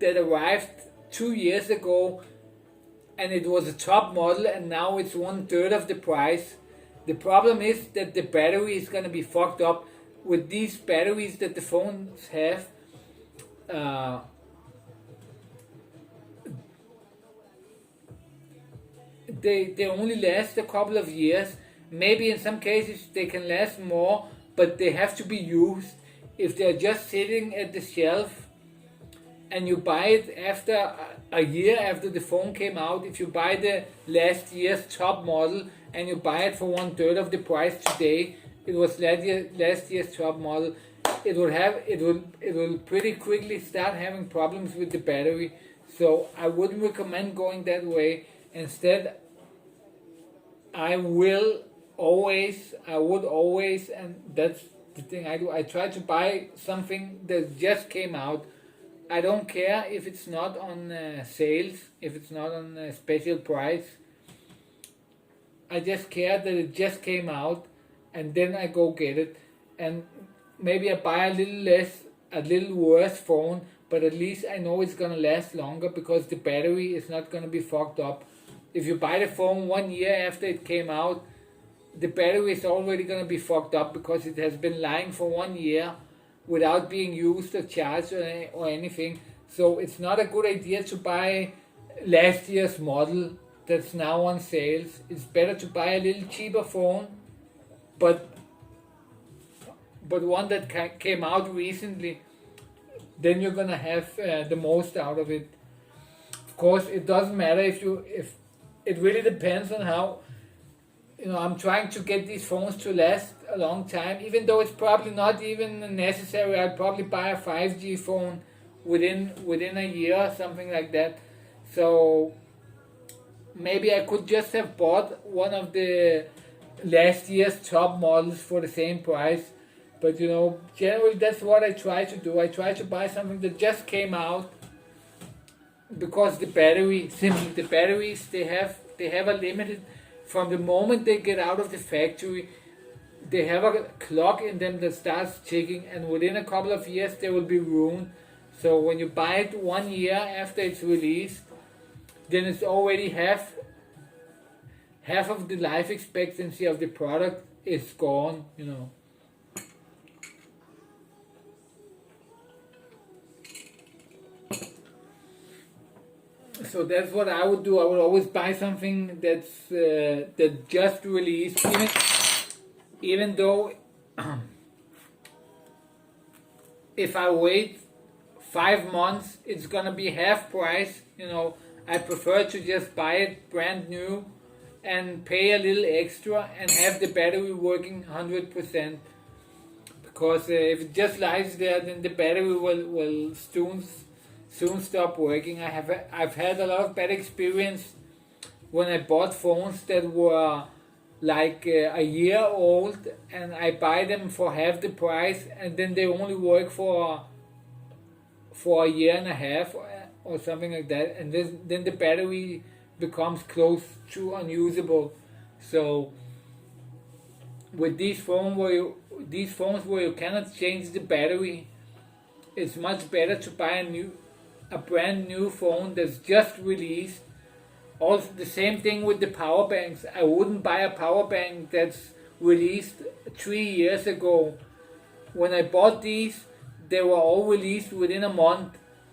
that arrived 2 years ago, and it was a top model and now it's 1/3 of the price. The problem is that the battery is going to be fucked up. With these batteries that the phones have, they only last a couple of years. Maybe in some cases they can last more, but they have to be used. If they're just sitting at the shelf and you buy it after a year after the phone came out, if you buy the last year's top model and you buy it for 1/3 of the price today, it was last year's top model, it will pretty quickly start having problems with the battery. So I wouldn't recommend going that way. Instead, I would always, and that's the thing I do, I try to buy something that just came out. I don't care if it's not on sales, if it's not on a special price. I just care that it just came out, and then I go get it. And maybe I buy a little worse phone, but at least I know it's gonna last longer because the battery is not gonna be fucked up. If you buy the phone 1 year after it came out, the battery is already gonna be fucked up because it has been lying for 1 year without being used or charged or anything. So it's not a good idea to buy last year's model that's now on sales. It's better to buy a little cheaper phone, but one that came out recently. Then you're gonna have the most out of it. Of course, it doesn't matter if it really depends on how. I'm trying to get these phones to last a long time, even though it's probably not even necessary. I'd probably buy a 5G phone within a year or something like that. So maybe I could just have bought one of the last year's top models for the same price. But generally that's what I try to do. I try to buy something that just came out because the batteries, they have a limited. From the moment they get out of the factory, they have a clock in them that starts ticking, and within a couple of years they will be ruined. So when you buy it 1 year after it's released, then it's already half of the life expectancy of the product is gone. So that's what I would do. I would always buy something that just released, even though if I wait 5 months, it's gonna be half price. I prefer to just buy it brand new and pay a little extra and have the battery working 100%. Because if it just lies there, then the battery will soon stop working. I've had a lot of bad experience when I bought phones that were like a year old, and I buy them for half the price, and then they only work for a year and a half or something like that, and then the battery becomes close to unusable. So with these phones where you cannot change the battery, it's much better to buy a brand new phone that's just released. Also, the same thing with the power banks. I wouldn't buy a power bank that's released 3 years ago. When I bought these, they were all released within a month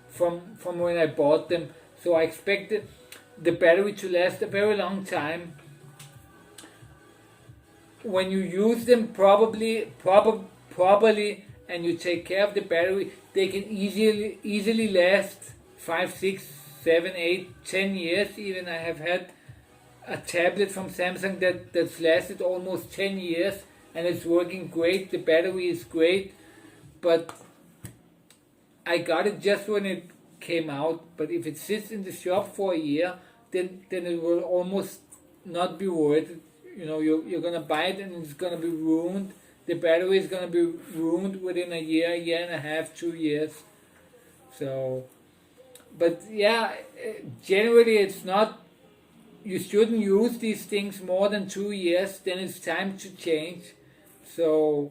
from when I bought them. So I expected the battery to last a very long time. When you use them properly and you take care of the battery, they can easily last 5, 6, 7, 8, 10 years. Even I have had a tablet from Samsung that's lasted almost 10 years and it's working great. The battery is great, but I got it just when it came out. But if it sits in the shop for a year, then it will almost not be worth it. You're gonna buy it and it's gonna be ruined. The battery is gonna be ruined within a year and a half, 2 years. So, but yeah, generally it's not. You shouldn't use these things more than 2 years. Then it's time to change. So,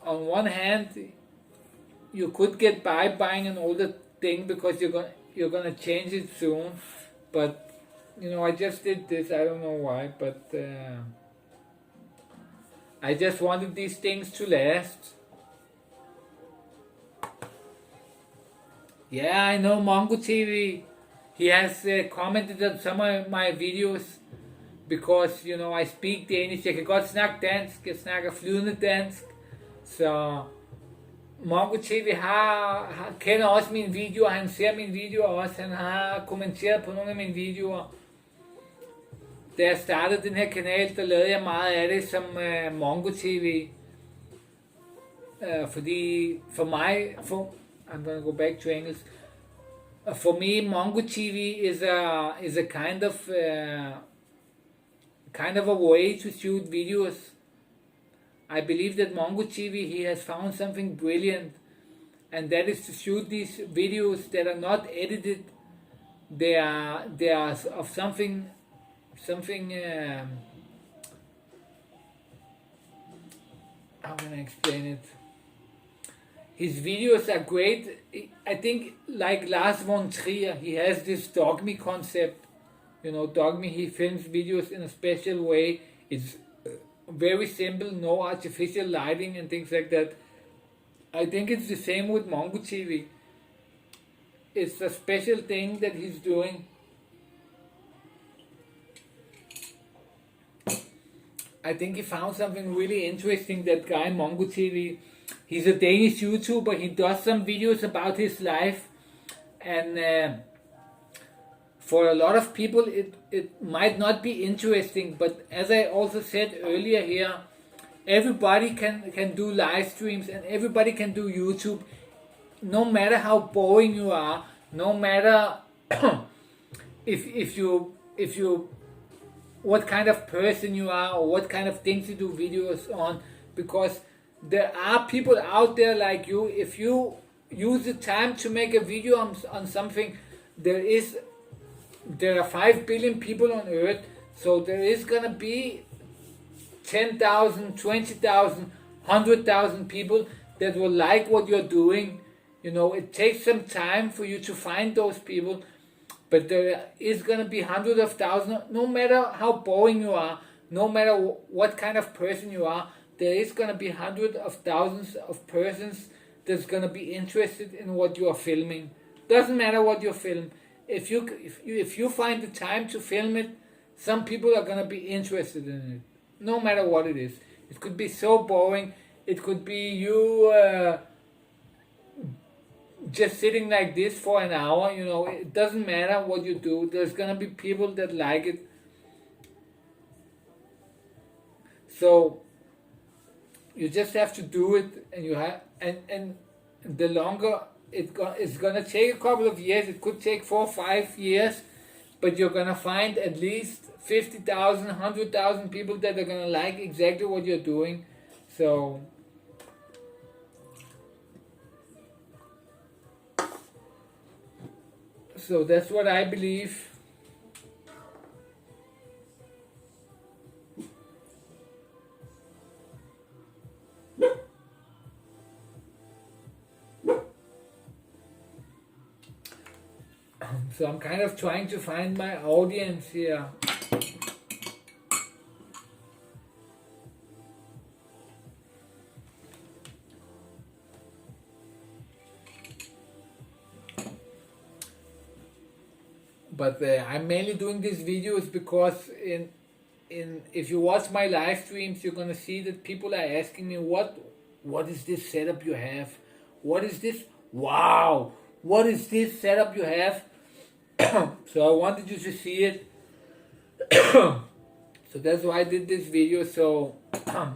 on one hand, you could get by buying an older thing because you're gonna change it soon, but I just did this. I don't know why, but I just wanted these things to last. Yeah, I know Mongo TV. He has commented on some of my videos because I speak Danish. Jeg kan godt snakke dansk. Jeg snakker flydende dansk. Så Mongo TV kender også mine videoer. Han ser mine videoer også. Han har kommenteret på nogle af mine videoer. Da jeg startede den her kanal, der lavede jeg meget af det som Mongo TV. Fordi for mig, I'm gonna go back to English. For me, Mongo TV is a kind of a way to shoot videos. I believe that Mongo TV, he has found something brilliant, and that is to shoot these videos that are not edited. They are of something. How can I explain it? His videos are great. I think like Lars von Trier, he has this dogme concept. Dogme, he films videos in a special way. It's very simple, no artificial lighting and things like that. I think it's the same with Mongo TV. It's a special thing that he's doing. I think he found something really interesting, that guy Mongo TV. He's a Danish YouTuber. He does some videos about his life, and for a lot of people it might not be interesting, but as I also said earlier here, everybody can do live streams and everybody can do YouTube, no matter how boring you are, no matter if you what kind of person you are or what kind of things you do videos on, because there are people out there like you. If you use the time to make a video on something, there are 5 billion people on earth, so there is gonna be 10,000, 20,000, 100,000 people that will like what you're doing. It takes some time for you to find those people, but there is gonna be hundreds of thousands. No matter how boring you are, no matter what kind of person you are, there is gonna be hundreds of thousands of persons that's gonna be interested in what you are filming. Doesn't matter what you film. if you find the time to film it, some people are gonna be interested in it, no matter what it is. It could be so boring. It could be you just sitting like this for an hour. You know, it doesn't matter what you do. There's gonna be people that like it. So you just have to do it, and you have and the longer it's gonna take a couple of years. It could take 4 or 5 years, but you're gonna find at least 50,000, 100,000 people that are gonna like exactly what you're doing. So that's what I believe. So I'm kind of trying to find my audience here. But I'm mainly doing these videos because if you watch my live streams, you're gonna see that people are asking me, what is this setup you have? What is this? Wow! What is this setup you have? So I wanted you to see it. So that's why I did this video. So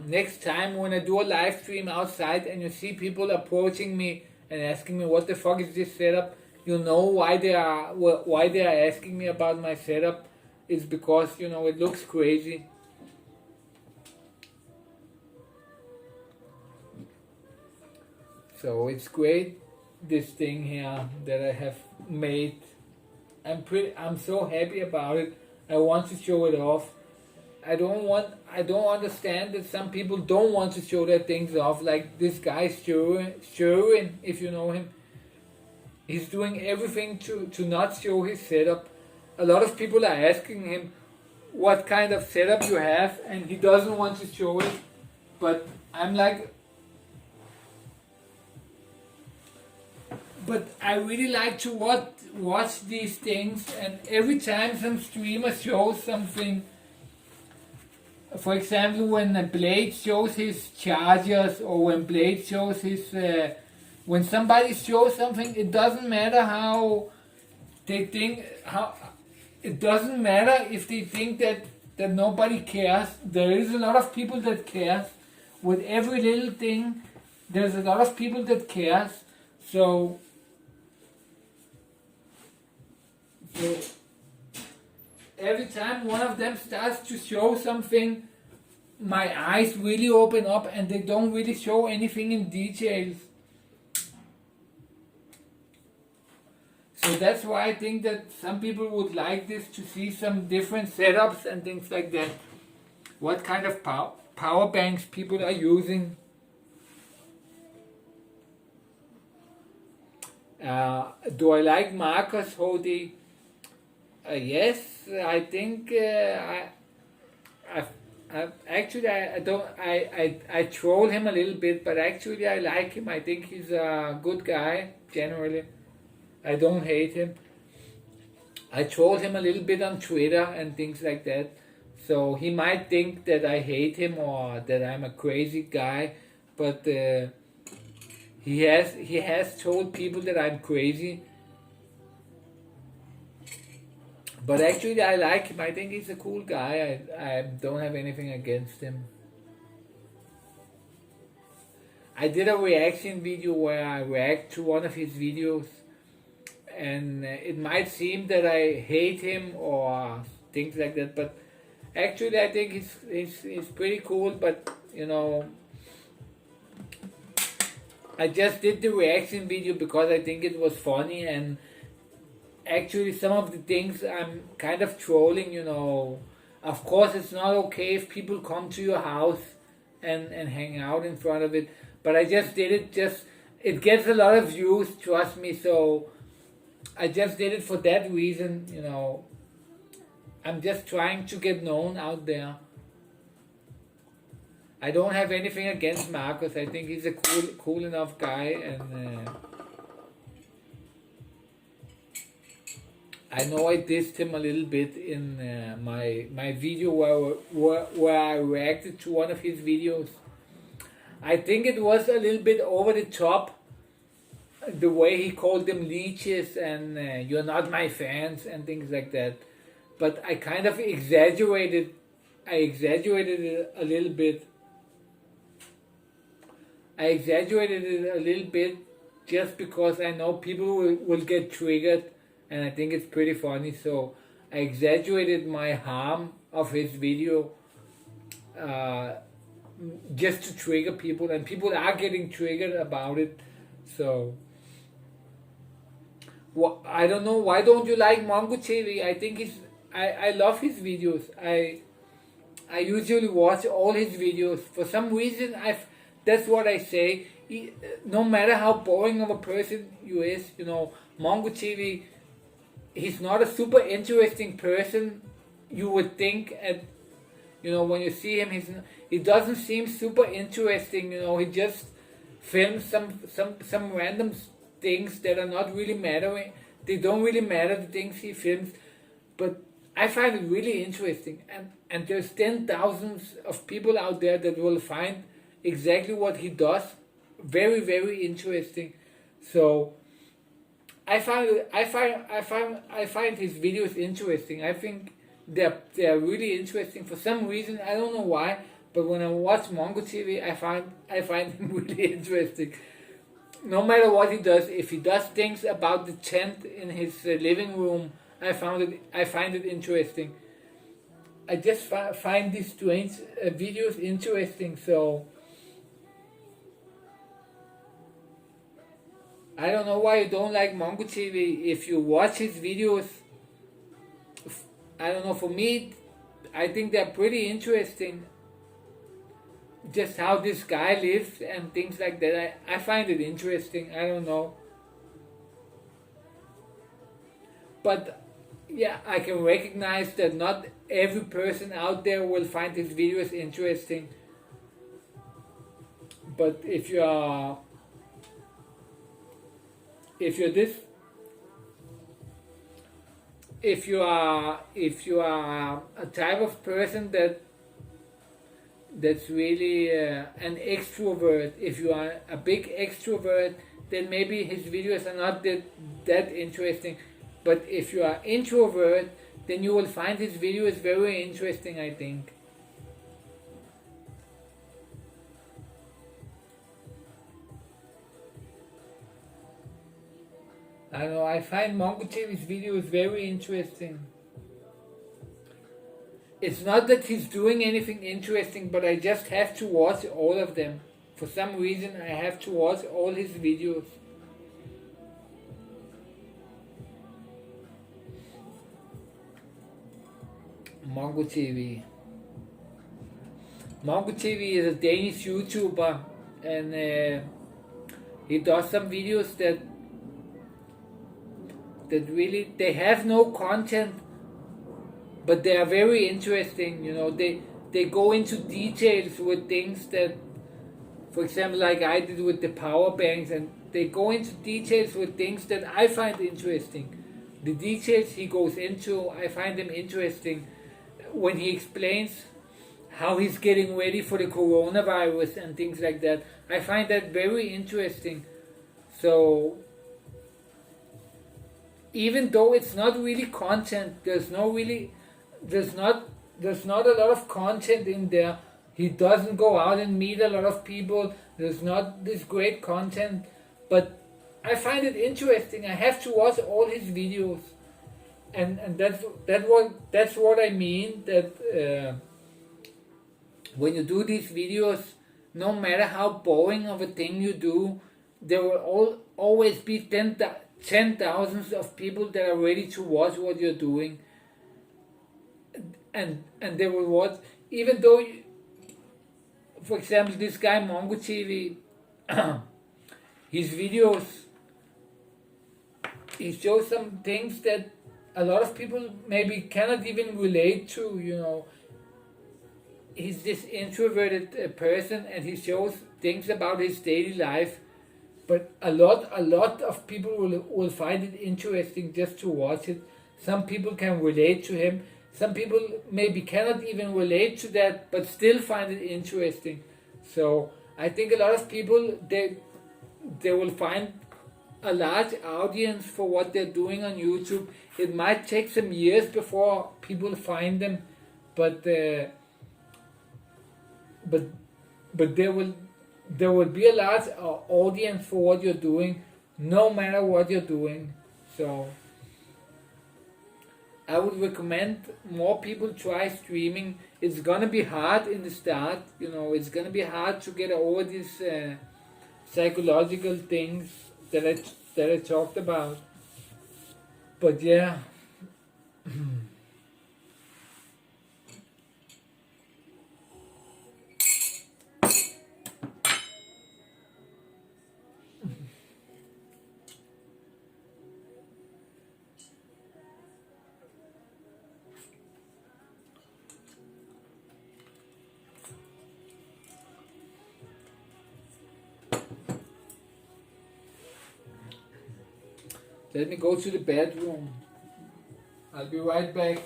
next time when I do a live stream outside and you see people approaching me and asking me what the fuck is this setup, you know why they are asking me about my setup. It's because, you know, it looks crazy. So it's great, this thing here that I have made. I'm so happy about it. I want to show it off. I don't understand that some people don't want to show their things off, like this guy Sherwin, if you know him. He's doing everything to not show his setup. A lot of people are asking him what kind of setup you have, and he doesn't want to show it. But I'm like, but I really like to watch these things, and every time some streamer shows something, for example, when Blade shows his chargers, or when Blade shows his when somebody shows something, it doesn't matter how they think, it doesn't matter if they think that nobody cares. There is a lot of people that cares. With every little thing, there's a lot of people that cares. So every time one of them starts to show something, my eyes really open up, and they don't really show anything in details. So that's why I think that some people would like this, to see some different setups and things like that. What kind of power banks people are using. Do I like Marcus Hody? Yes, I think I troll him a little bit, but actually I like him. I think he's a good guy generally. I don't hate him. I troll him a little bit on Twitter and things like that. So he might think that I hate him or that I'm a crazy guy, but he has told people that I'm crazy. But actually I like him. I think he's a cool guy. I don't have anything against him. I did a reaction video where I react to one of his videos, and it might seem that I hate him or things like that, but actually I think he's pretty cool. But you know, I just did the reaction video because I think it was funny, and actually some of the things I'm kind of trolling, you know. Of course it's not okay if people come to your house and hang out in front of it, but I just did it, it gets a lot of views, trust me, so I just did it for that reason, you know. I'm just trying to get known out there. I don't have anything against Marcus. I think he's a cool enough guy, and I know I dissed him a little bit in my video where I reacted to one of his videos. I think it was a little bit over the top, the way he called them leeches and you're not my fans and things like that. But I kind of exaggerated. I exaggerated it a little bit. I exaggerated it a little bit just because I know people will get triggered, and I think it's pretty funny. So I exaggerated my harm of his video just to trigger people, and people are getting triggered about it. So I don't know, why don't you like Mongo TV? I think I love his videos. I usually watch all his videos. For some reason, that's what I say. No matter how boring of a person you is, Mongo TV, he's not a super interesting person. You would think when you see him, he doesn't seem super interesting. He just films some random things that are not really mattering. They don't really matter, the things he films, but I find it really interesting, and there's 10,000s of people out there that will find exactly what he does very, very interesting. So I find his videos interesting. I think they're really interesting for some reason. I don't know why, but when I watch Mongo TV, I find him really interesting. No matter what he does, if he does things about the tent in his living room, I find it interesting. I just find these strange videos interesting. So I don't know why you don't like Mongo TV. If you watch his videos, I don't know, for me, I think they're pretty interesting. Just how this guy lives and things like that. I find it interesting. I don't know. But yeah, I can recognize that not every person out there will find his videos interesting. But if you are a type of person that's really an extrovert, if you are a big extrovert, then maybe his videos are not that interesting. But if you are introvert, then you will find his videos very interesting, I think. I don't know, I find Mongo TV's videos very interesting. It's not that he's doing anything interesting, but I just have to watch all of them. For some reason, I have to watch all his videos. Mongo TV. Mongo TV is a Danish YouTuber, and he does some videos that really, they have no content, but they are very interesting. They go into details with things that, for example, like I did with the power banks, and they go into details with things that I find interesting. The details he goes into, I find them interesting. When he explains how he's getting ready for the coronavirus and things like that, I find that very interesting. So even though it's not really content, there's not a lot of content in there. He doesn't go out and meet a lot of people. There's not this great content, but I find it interesting. I have to watch all his videos, and that's what I mean. That when you do these videos, no matter how boring of a thing you do, there will always be 10,000s of people that are ready to watch what you're doing, and they will watch, even though for example, this guy Mongo TV, his videos, he shows some things that a lot of people maybe cannot even relate to. He's this introverted person, and he shows things about his daily life, but a lot of people will find it interesting just to watch it. Some people can relate to him. Some people maybe cannot even relate to that, but still find it interesting. So I think a lot of people, they will find a large audience for what they're doing on YouTube. It might take some years before people find them, but but but there will be a large audience for what you're doing, no matter what you're doing. So I would recommend more people try streaming. It's gonna be hard in the start, it's gonna be hard to get over these psychological things that I talked about. But yeah. Let me go to the bedroom. I'll be right back.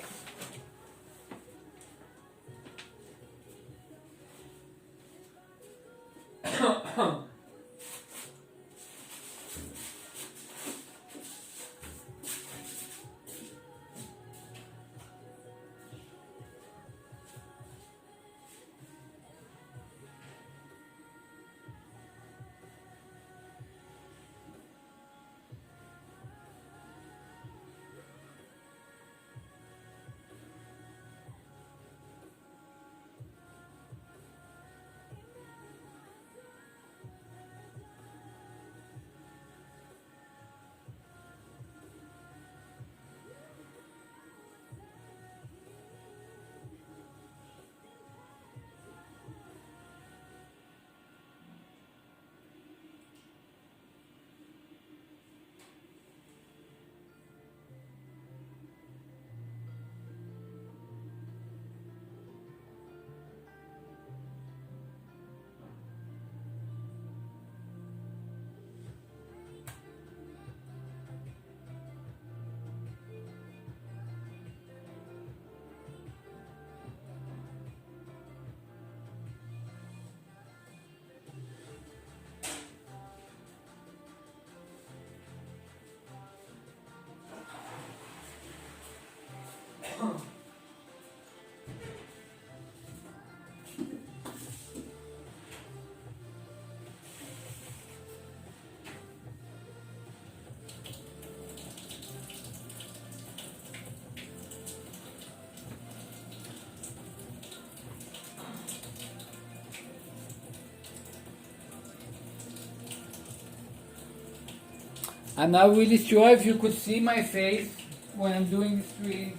I'm not really sure if you could see my face when I'm doing the stream.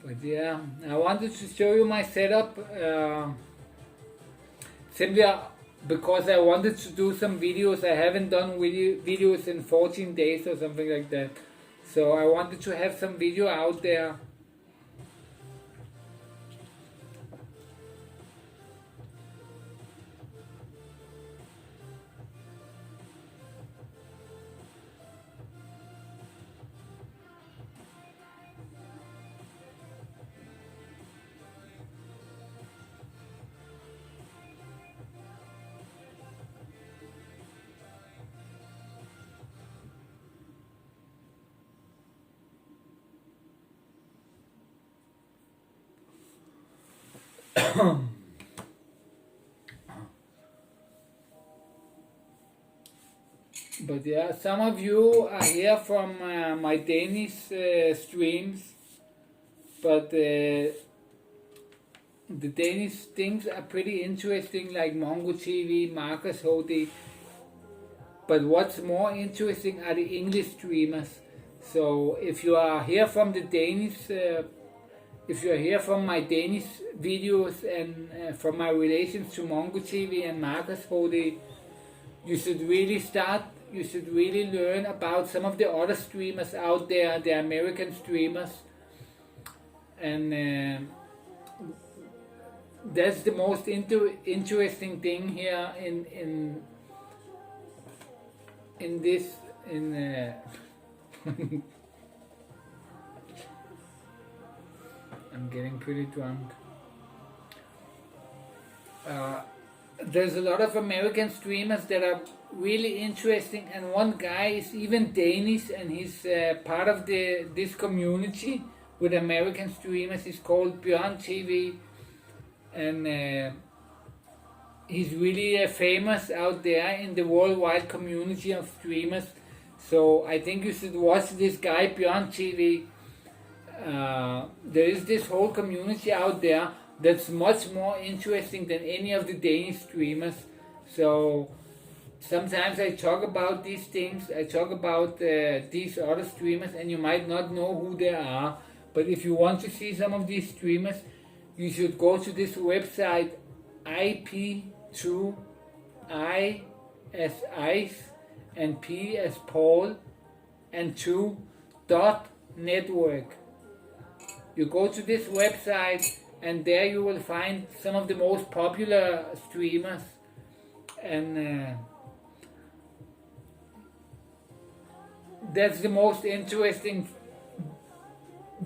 But yeah, I wanted to show you my setup simply because I wanted to do some videos. I haven't done videos in 14 days or something like that. So I wanted to have some video out there. But yeah, some of you are here from my Danish streams, but the Danish things are pretty interesting, like Mongo TV, Marcus HD. But what's more interesting are the English streamers. So if you are here from the Danish, if you are here from my Danish videos and from my relations to Mongo TV and Marcus HD, you should really start. You should really learn about some of the other streamers out there, the American streamers, and that's the most interesting thing here in this I'm getting pretty drunk. There's a lot of American streamers that are really interesting, and one guy is even Danish, and he's part of this community with American streamers. He's called Bjørn TV, and he's really famous out there in the worldwide community of streamers. So I think you should watch this guy Bjørn TV. There is this whole community out there that's much more interesting than any of the Danish streamers. So sometimes I talk about these things, I talk about these other streamers, and you might not know who they are. But if you want to see some of these streamers, you should go to this website, IP2, I as ice, and P as Paul, and 2 .network. You go to this website, and there you will find some of the most popular streamers, and that's the most interesting.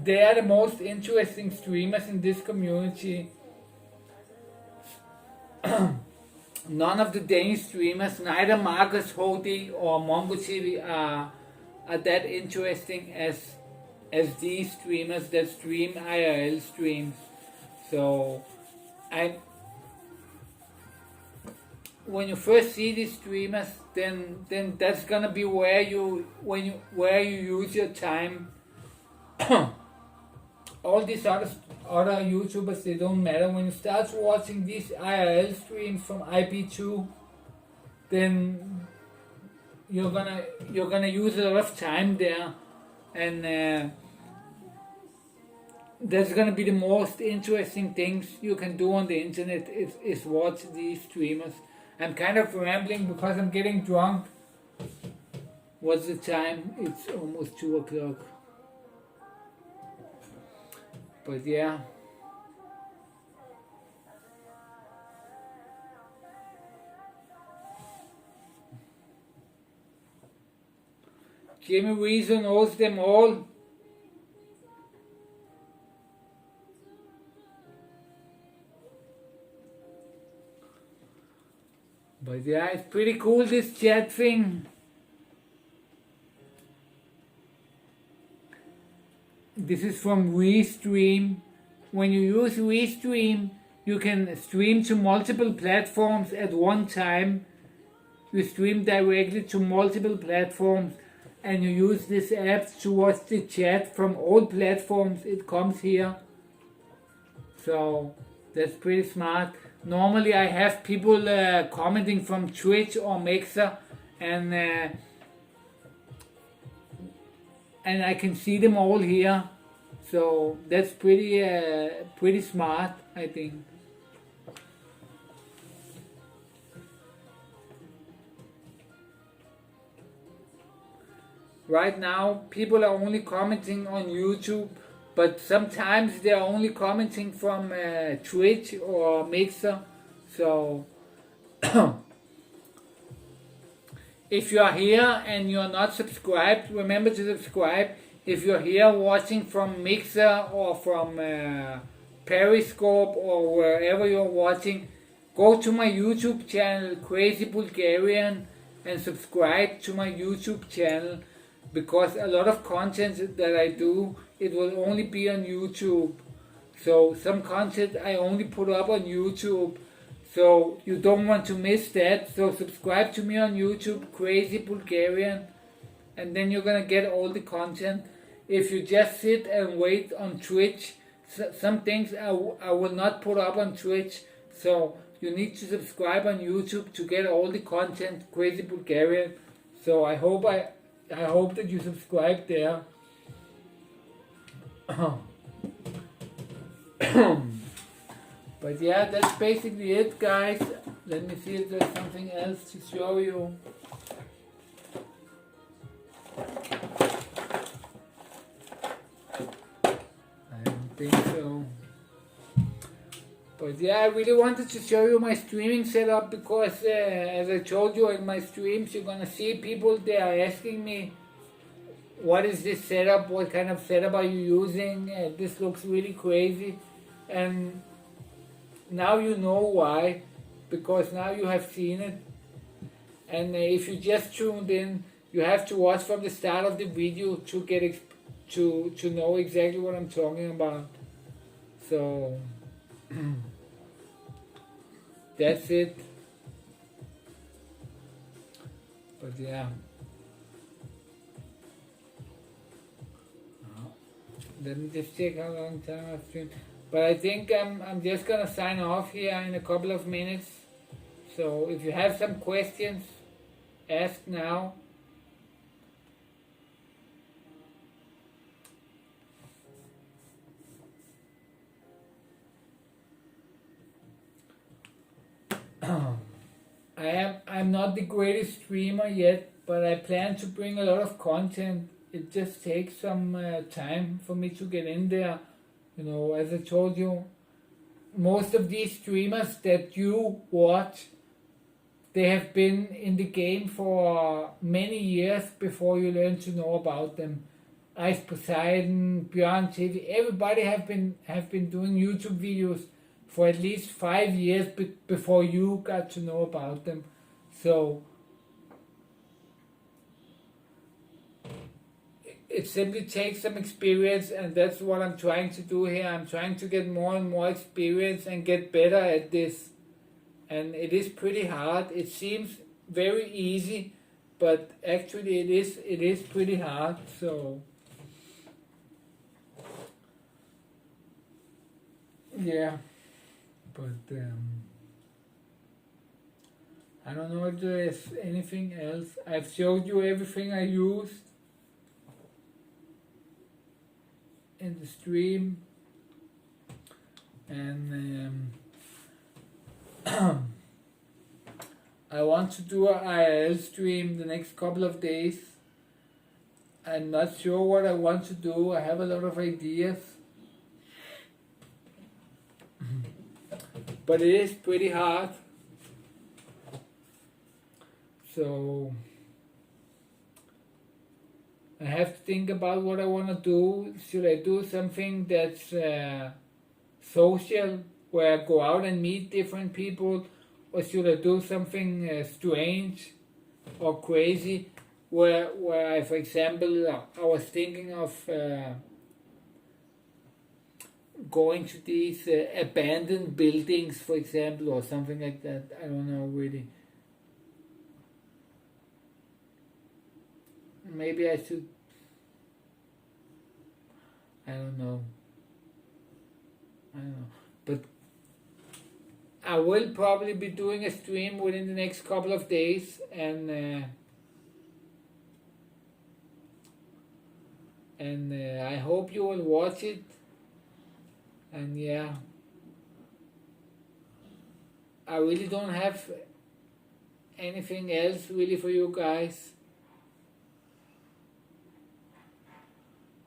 They are the most interesting streamers in this community. None of the Danish streamers, neither Marcus HD or Mongo TV, are that interesting as these streamers that stream IRL streams. So when you first see these streamers, then that's gonna be where you use your time. All these other YouTubers, they don't matter. When you start watching these IRL streams from IP2, then you're gonna use a lot of time there, and that's gonna be the most interesting things you can do on the internet is watch these streamers. I'm kind of rambling because I'm getting drunk. What's the time? It's almost 2 o'clock. But yeah. Jimmy Weezer knows them all. But yeah, it's pretty cool, this chat thing. This is from Restream. When you use Restream, you can stream to multiple platforms at one time. You stream directly to multiple platforms, and you use this app to watch the chat from all platforms. It comes here. So that's pretty smart. Normally I have people commenting from Twitch or Mixer, and I can see them all here. So that's pretty smart, I think. Right now people are only commenting on YouTube, but sometimes they are only commenting from Twitch or Mixer. So if you are here and you are not subscribed, remember to subscribe. If you're here watching from Mixer or from Periscope or wherever you're watching, go to my YouTube channel, Crazy Bulgarian, and subscribe to my YouTube channel, because a lot of content that I do, it will only be on YouTube. So some content I only put up on YouTube. So you don't want to miss that. So subscribe to me on YouTube, Crazy Bulgarian, and then you're gonna get all the content. If you just sit and wait on Twitch, some things I will not put up on Twitch. So you need to subscribe on YouTube to get all the content, Crazy Bulgarian. So I hope that you subscribe there. But yeah, that's basically it, guys. Let me see if there's something else to show you. I don't think so. But yeah, I really wanted to show you my streaming setup because as I told you in my streams, you're gonna see people there asking me, what is this setup? What kind of setup are you using? This looks really crazy. And now you know why, because now you have seen it. And if you just tuned in, you have to watch from the start of the video to get to know exactly what I'm talking about. So that's it. But yeah. Let me just check how long time I've streamed. But I think I'm just gonna sign off here in a couple of minutes. So if you have some questions, ask now. I'm not the greatest streamer yet, but I plan to bring a lot of content. It just takes some time for me to get in there. You know, as I told you, most of these streamers that you watch, they have been in the game for many years before you learn to know about them. Ice Poseidon, Björn TV, everybody have been doing YouTube videos for at least 5 years before you got to know about them. So it simply takes some experience, and that's what I'm trying to do here. I'm trying to get more and more experience and get better at this. And it is pretty hard. It seems very easy, but actually it is pretty hard. So yeah, but I don't know if there is anything else. I've showed you everything I used in the stream, and I want to do an IRL stream the next couple of days. I'm not sure what I want to do. I have a lot of ideas, but it is pretty hard. So I have to think about what I want to do. Should I do something that's social, where I go out and meet different people, or should I do something strange or crazy, where I, for example, I was thinking of going to these abandoned buildings, for example, or something like that. I don't know really. Maybe I should, I don't know, but I will probably be doing a stream within the next couple of days, and I hope you will watch it. And yeah, I really don't have anything else really for you guys.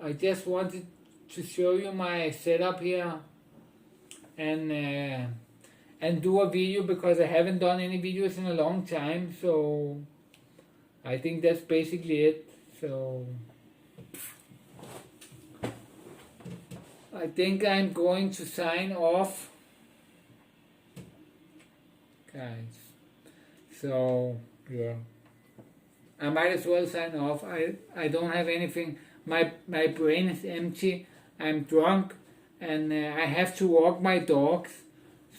I just wanted to show you my setup here, and do a video, because I haven't done any videos in a long time. So I think that's basically it. So I think I'm going to sign off, guys. So yeah, I might as well sign off. I don't have anything. My brain is empty. I'm drunk, and I have to walk my dogs.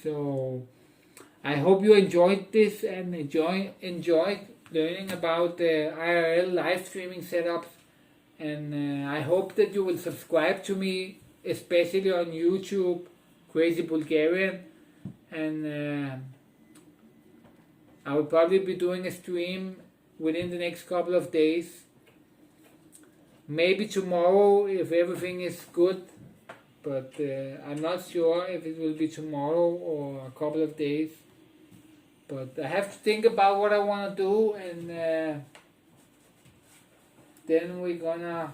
So I hope you enjoyed this and enjoyed learning about the IRL live streaming setups. And I hope that you will subscribe to me, especially on YouTube, Crazy Bulgarian. And I will probably be doing a stream within the next couple of days. Maybe tomorrow if everything is good, but I'm not sure if it will be tomorrow or a couple of days. But I have to think about what I want to do, and then we're gonna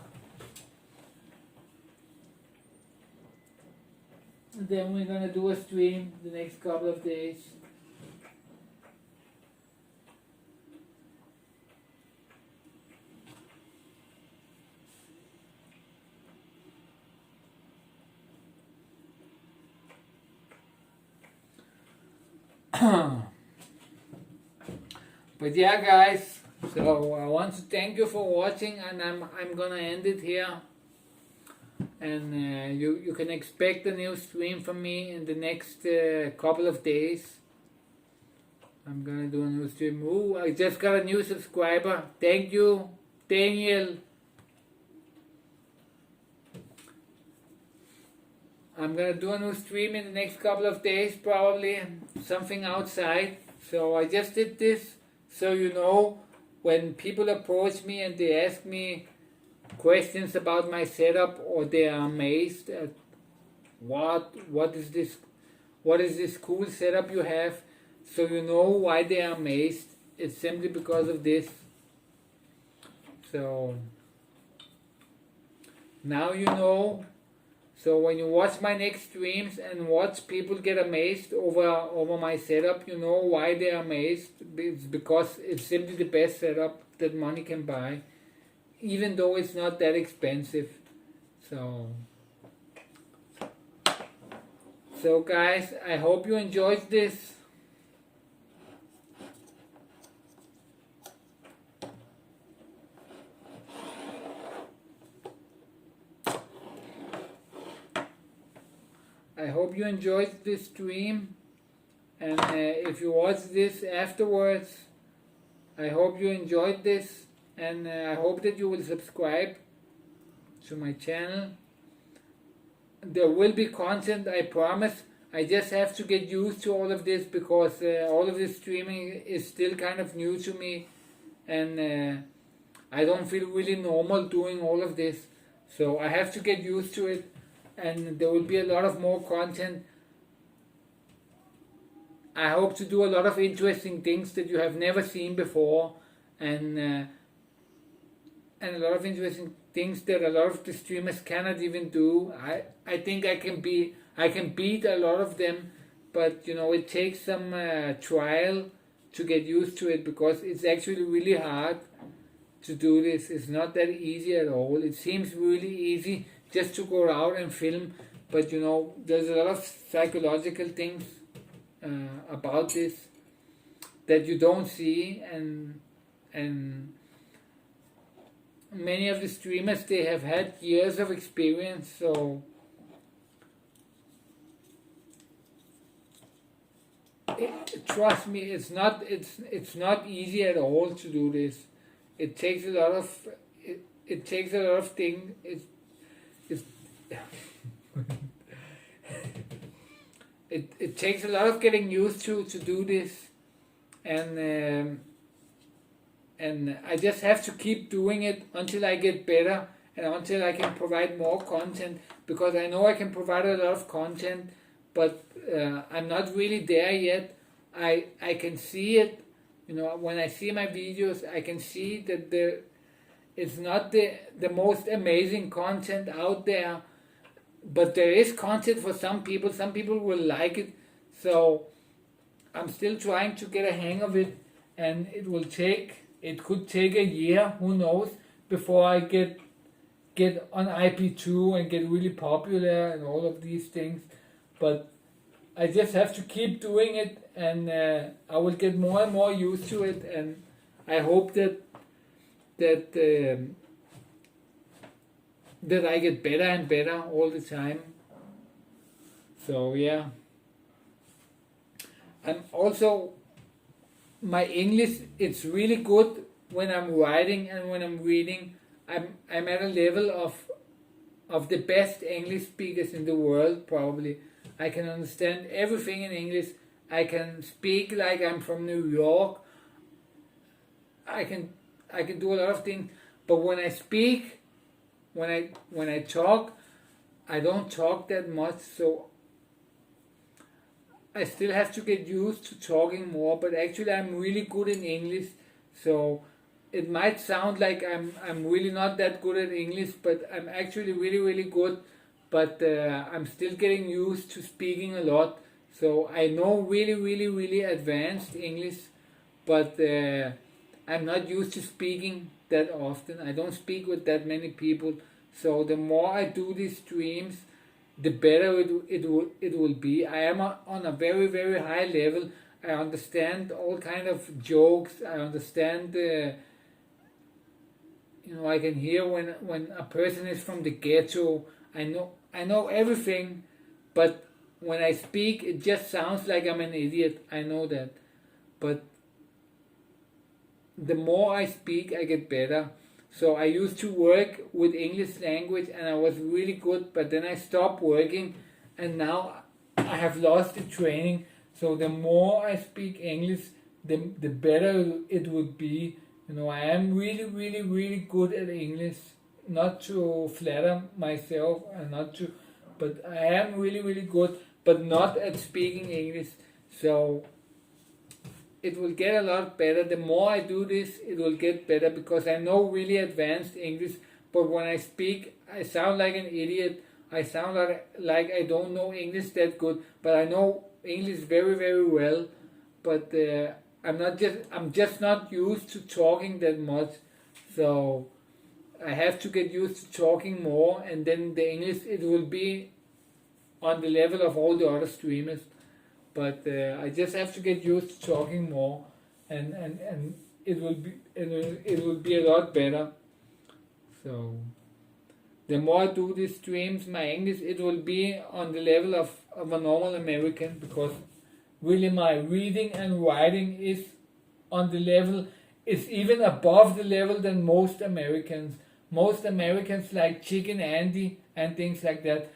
do a stream the next couple of days. But yeah, guys, so I want to thank you for watching, and I'm gonna end it here. And you can expect a new stream from me in the next couple of days. I'm gonna do a new stream. Ooh, I just got a new subscriber. Thank you, Daniel. I'm gonna do a new stream in the next couple of days, probably something outside. So I just did this so you know, when people approach me and they ask me questions about my setup, or they are amazed at what is this cool setup you have, so you know why they are amazed. It's simply because of this. So now you know. So when you watch my next streams and watch people get amazed over my setup, you know why they are amazed. It's because it's simply the best setup that money can buy, even though it's not that expensive. So guys, I hope you enjoyed this. I hope you enjoyed this stream, and if you watch this afterwards, I hope you enjoyed this, and I hope that you will subscribe to my channel. There will be content, I promise. I just have to get used to all of this, because all of this streaming is still kind of new to me, and I don't feel really normal doing all of this. So I have to get used to it, and there will be a lot of more content. I hope to do a lot of interesting things that you have never seen before, and a lot of interesting things that a lot of the streamers cannot even do. I think I can beat a lot of them, but you know, it takes some trial to get used to it, because it's actually really hard to do this. It's not that easy at all. It seems really easy just to go out and film, but you know, there's a lot of psychological things about this that you don't see, and many of the streamers, they have had years of experience, so trust me, it's not easy at all to do this. It takes a lot of things. It takes a lot of getting used to do this, and I just have to keep doing it until I get better, and until I can provide more content, because I know I can provide a lot of content, but I'm not really there yet. I can see it, you know, when I see my videos, I can see that it's not the most amazing content out there, but there is content for some people. Some people will like it, so I'm still trying to get a hang of it, and it could take a year, who knows, before I get on IP2 and get really popular and all of these things. But I just have to keep doing it, and I will get more and more used to it, and I hope that I get better and better all the time. So yeah. I'm also, my English, it's really good when I'm writing and when I'm reading. I'm at a level of the best English speakers in the world, probably. I can understand everything in English. I can speak like I'm from New York. I can do a lot of things. But when I speak, when I talk, I don't talk that much, so I still have to get used to talking more. But actually, I'm really good in English, so it might sound like I'm really not that good at English, but I'm actually really good. But I'm still getting used to speaking a lot, so I know really advanced English, but I'm not used to speaking that often. I don't speak with that many people, so the more I do these streams, the better it will be. I am on a very high level. I understand all kind of jokes. I understand. I can hear when a person is from the ghetto. I know everything, but when I speak, it just sounds like I'm an idiot. I know that, but the more I speak, I get better. So I used to work with English language and I was really good, but then I stopped working and now I have lost the training. So the more I speak English, the better it would be. I am really good at English. Not to flatter myself and not to, but I am really good, but not at speaking English. So it will get a lot better. The more I do this, it will get better because I know really advanced English. But when I speak, I sound like an idiot. I sound like I don't know English that good. But I know English very well. But I'm just not used to talking that much. So I have to get used to talking more, and then the English, it will be on the level of all the other streamers. But I just have to get used to talking more, and it will be a lot better. So the more I do these streams, my English, it will be on the level of a normal American, because really my reading and writing is on the level, is even above the level than most Americans. Most Americans like Chicken Andy and things like that.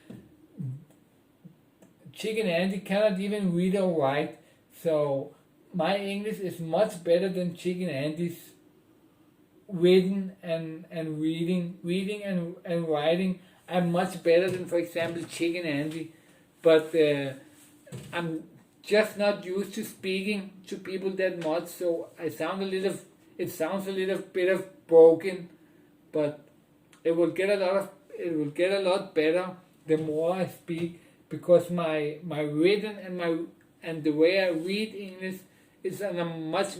Chicken Andy cannot even read or write, so my English is much better than Chicken Andy's written and reading and writing. I'm much better than, for example, Chicken Andy, but I'm just not used to speaking to people that much, so it sounds a little bit of broken, but it will get a lot better the more I speak, because my written and the way I read English is on a much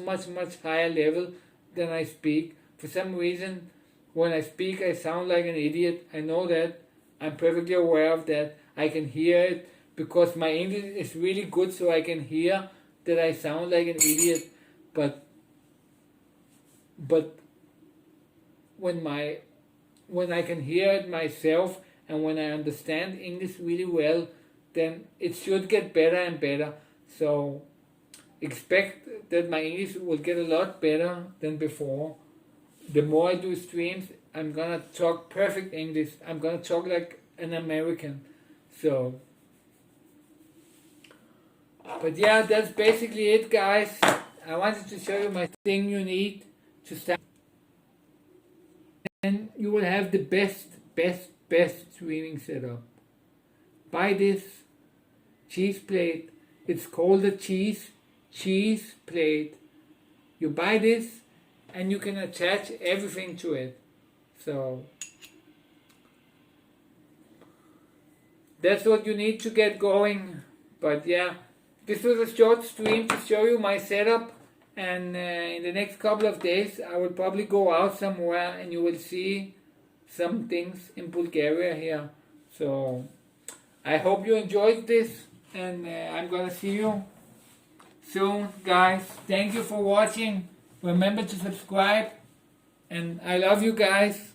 higher level than I speak. For some reason, when I speak, I sound like an idiot. I know that. I'm perfectly aware of that. I can hear it because my English is really good, so I can hear that I sound like an idiot. But when I can hear it myself and when I understand English really well, then it should get better and better. So expect that my English will get a lot better than before. The more I do streams, I'm gonna talk perfect English. I'm gonna talk like an American. So, but yeah, that's basically it, guys. I wanted to show you my thing you need to start, and you will have the best streaming setup. Buy this cheese plate. It's called a cheese plate. You buy this and you can attach everything to it. So that's what you need to get going. But yeah, this was a short stream to show you my setup, and in the next couple of days I will probably go out somewhere and you will see some things in Bulgaria here. So I hope you enjoyed this, and I'm gonna see you soon, guys. Thank you for watching. Remember to subscribe, and I love you guys.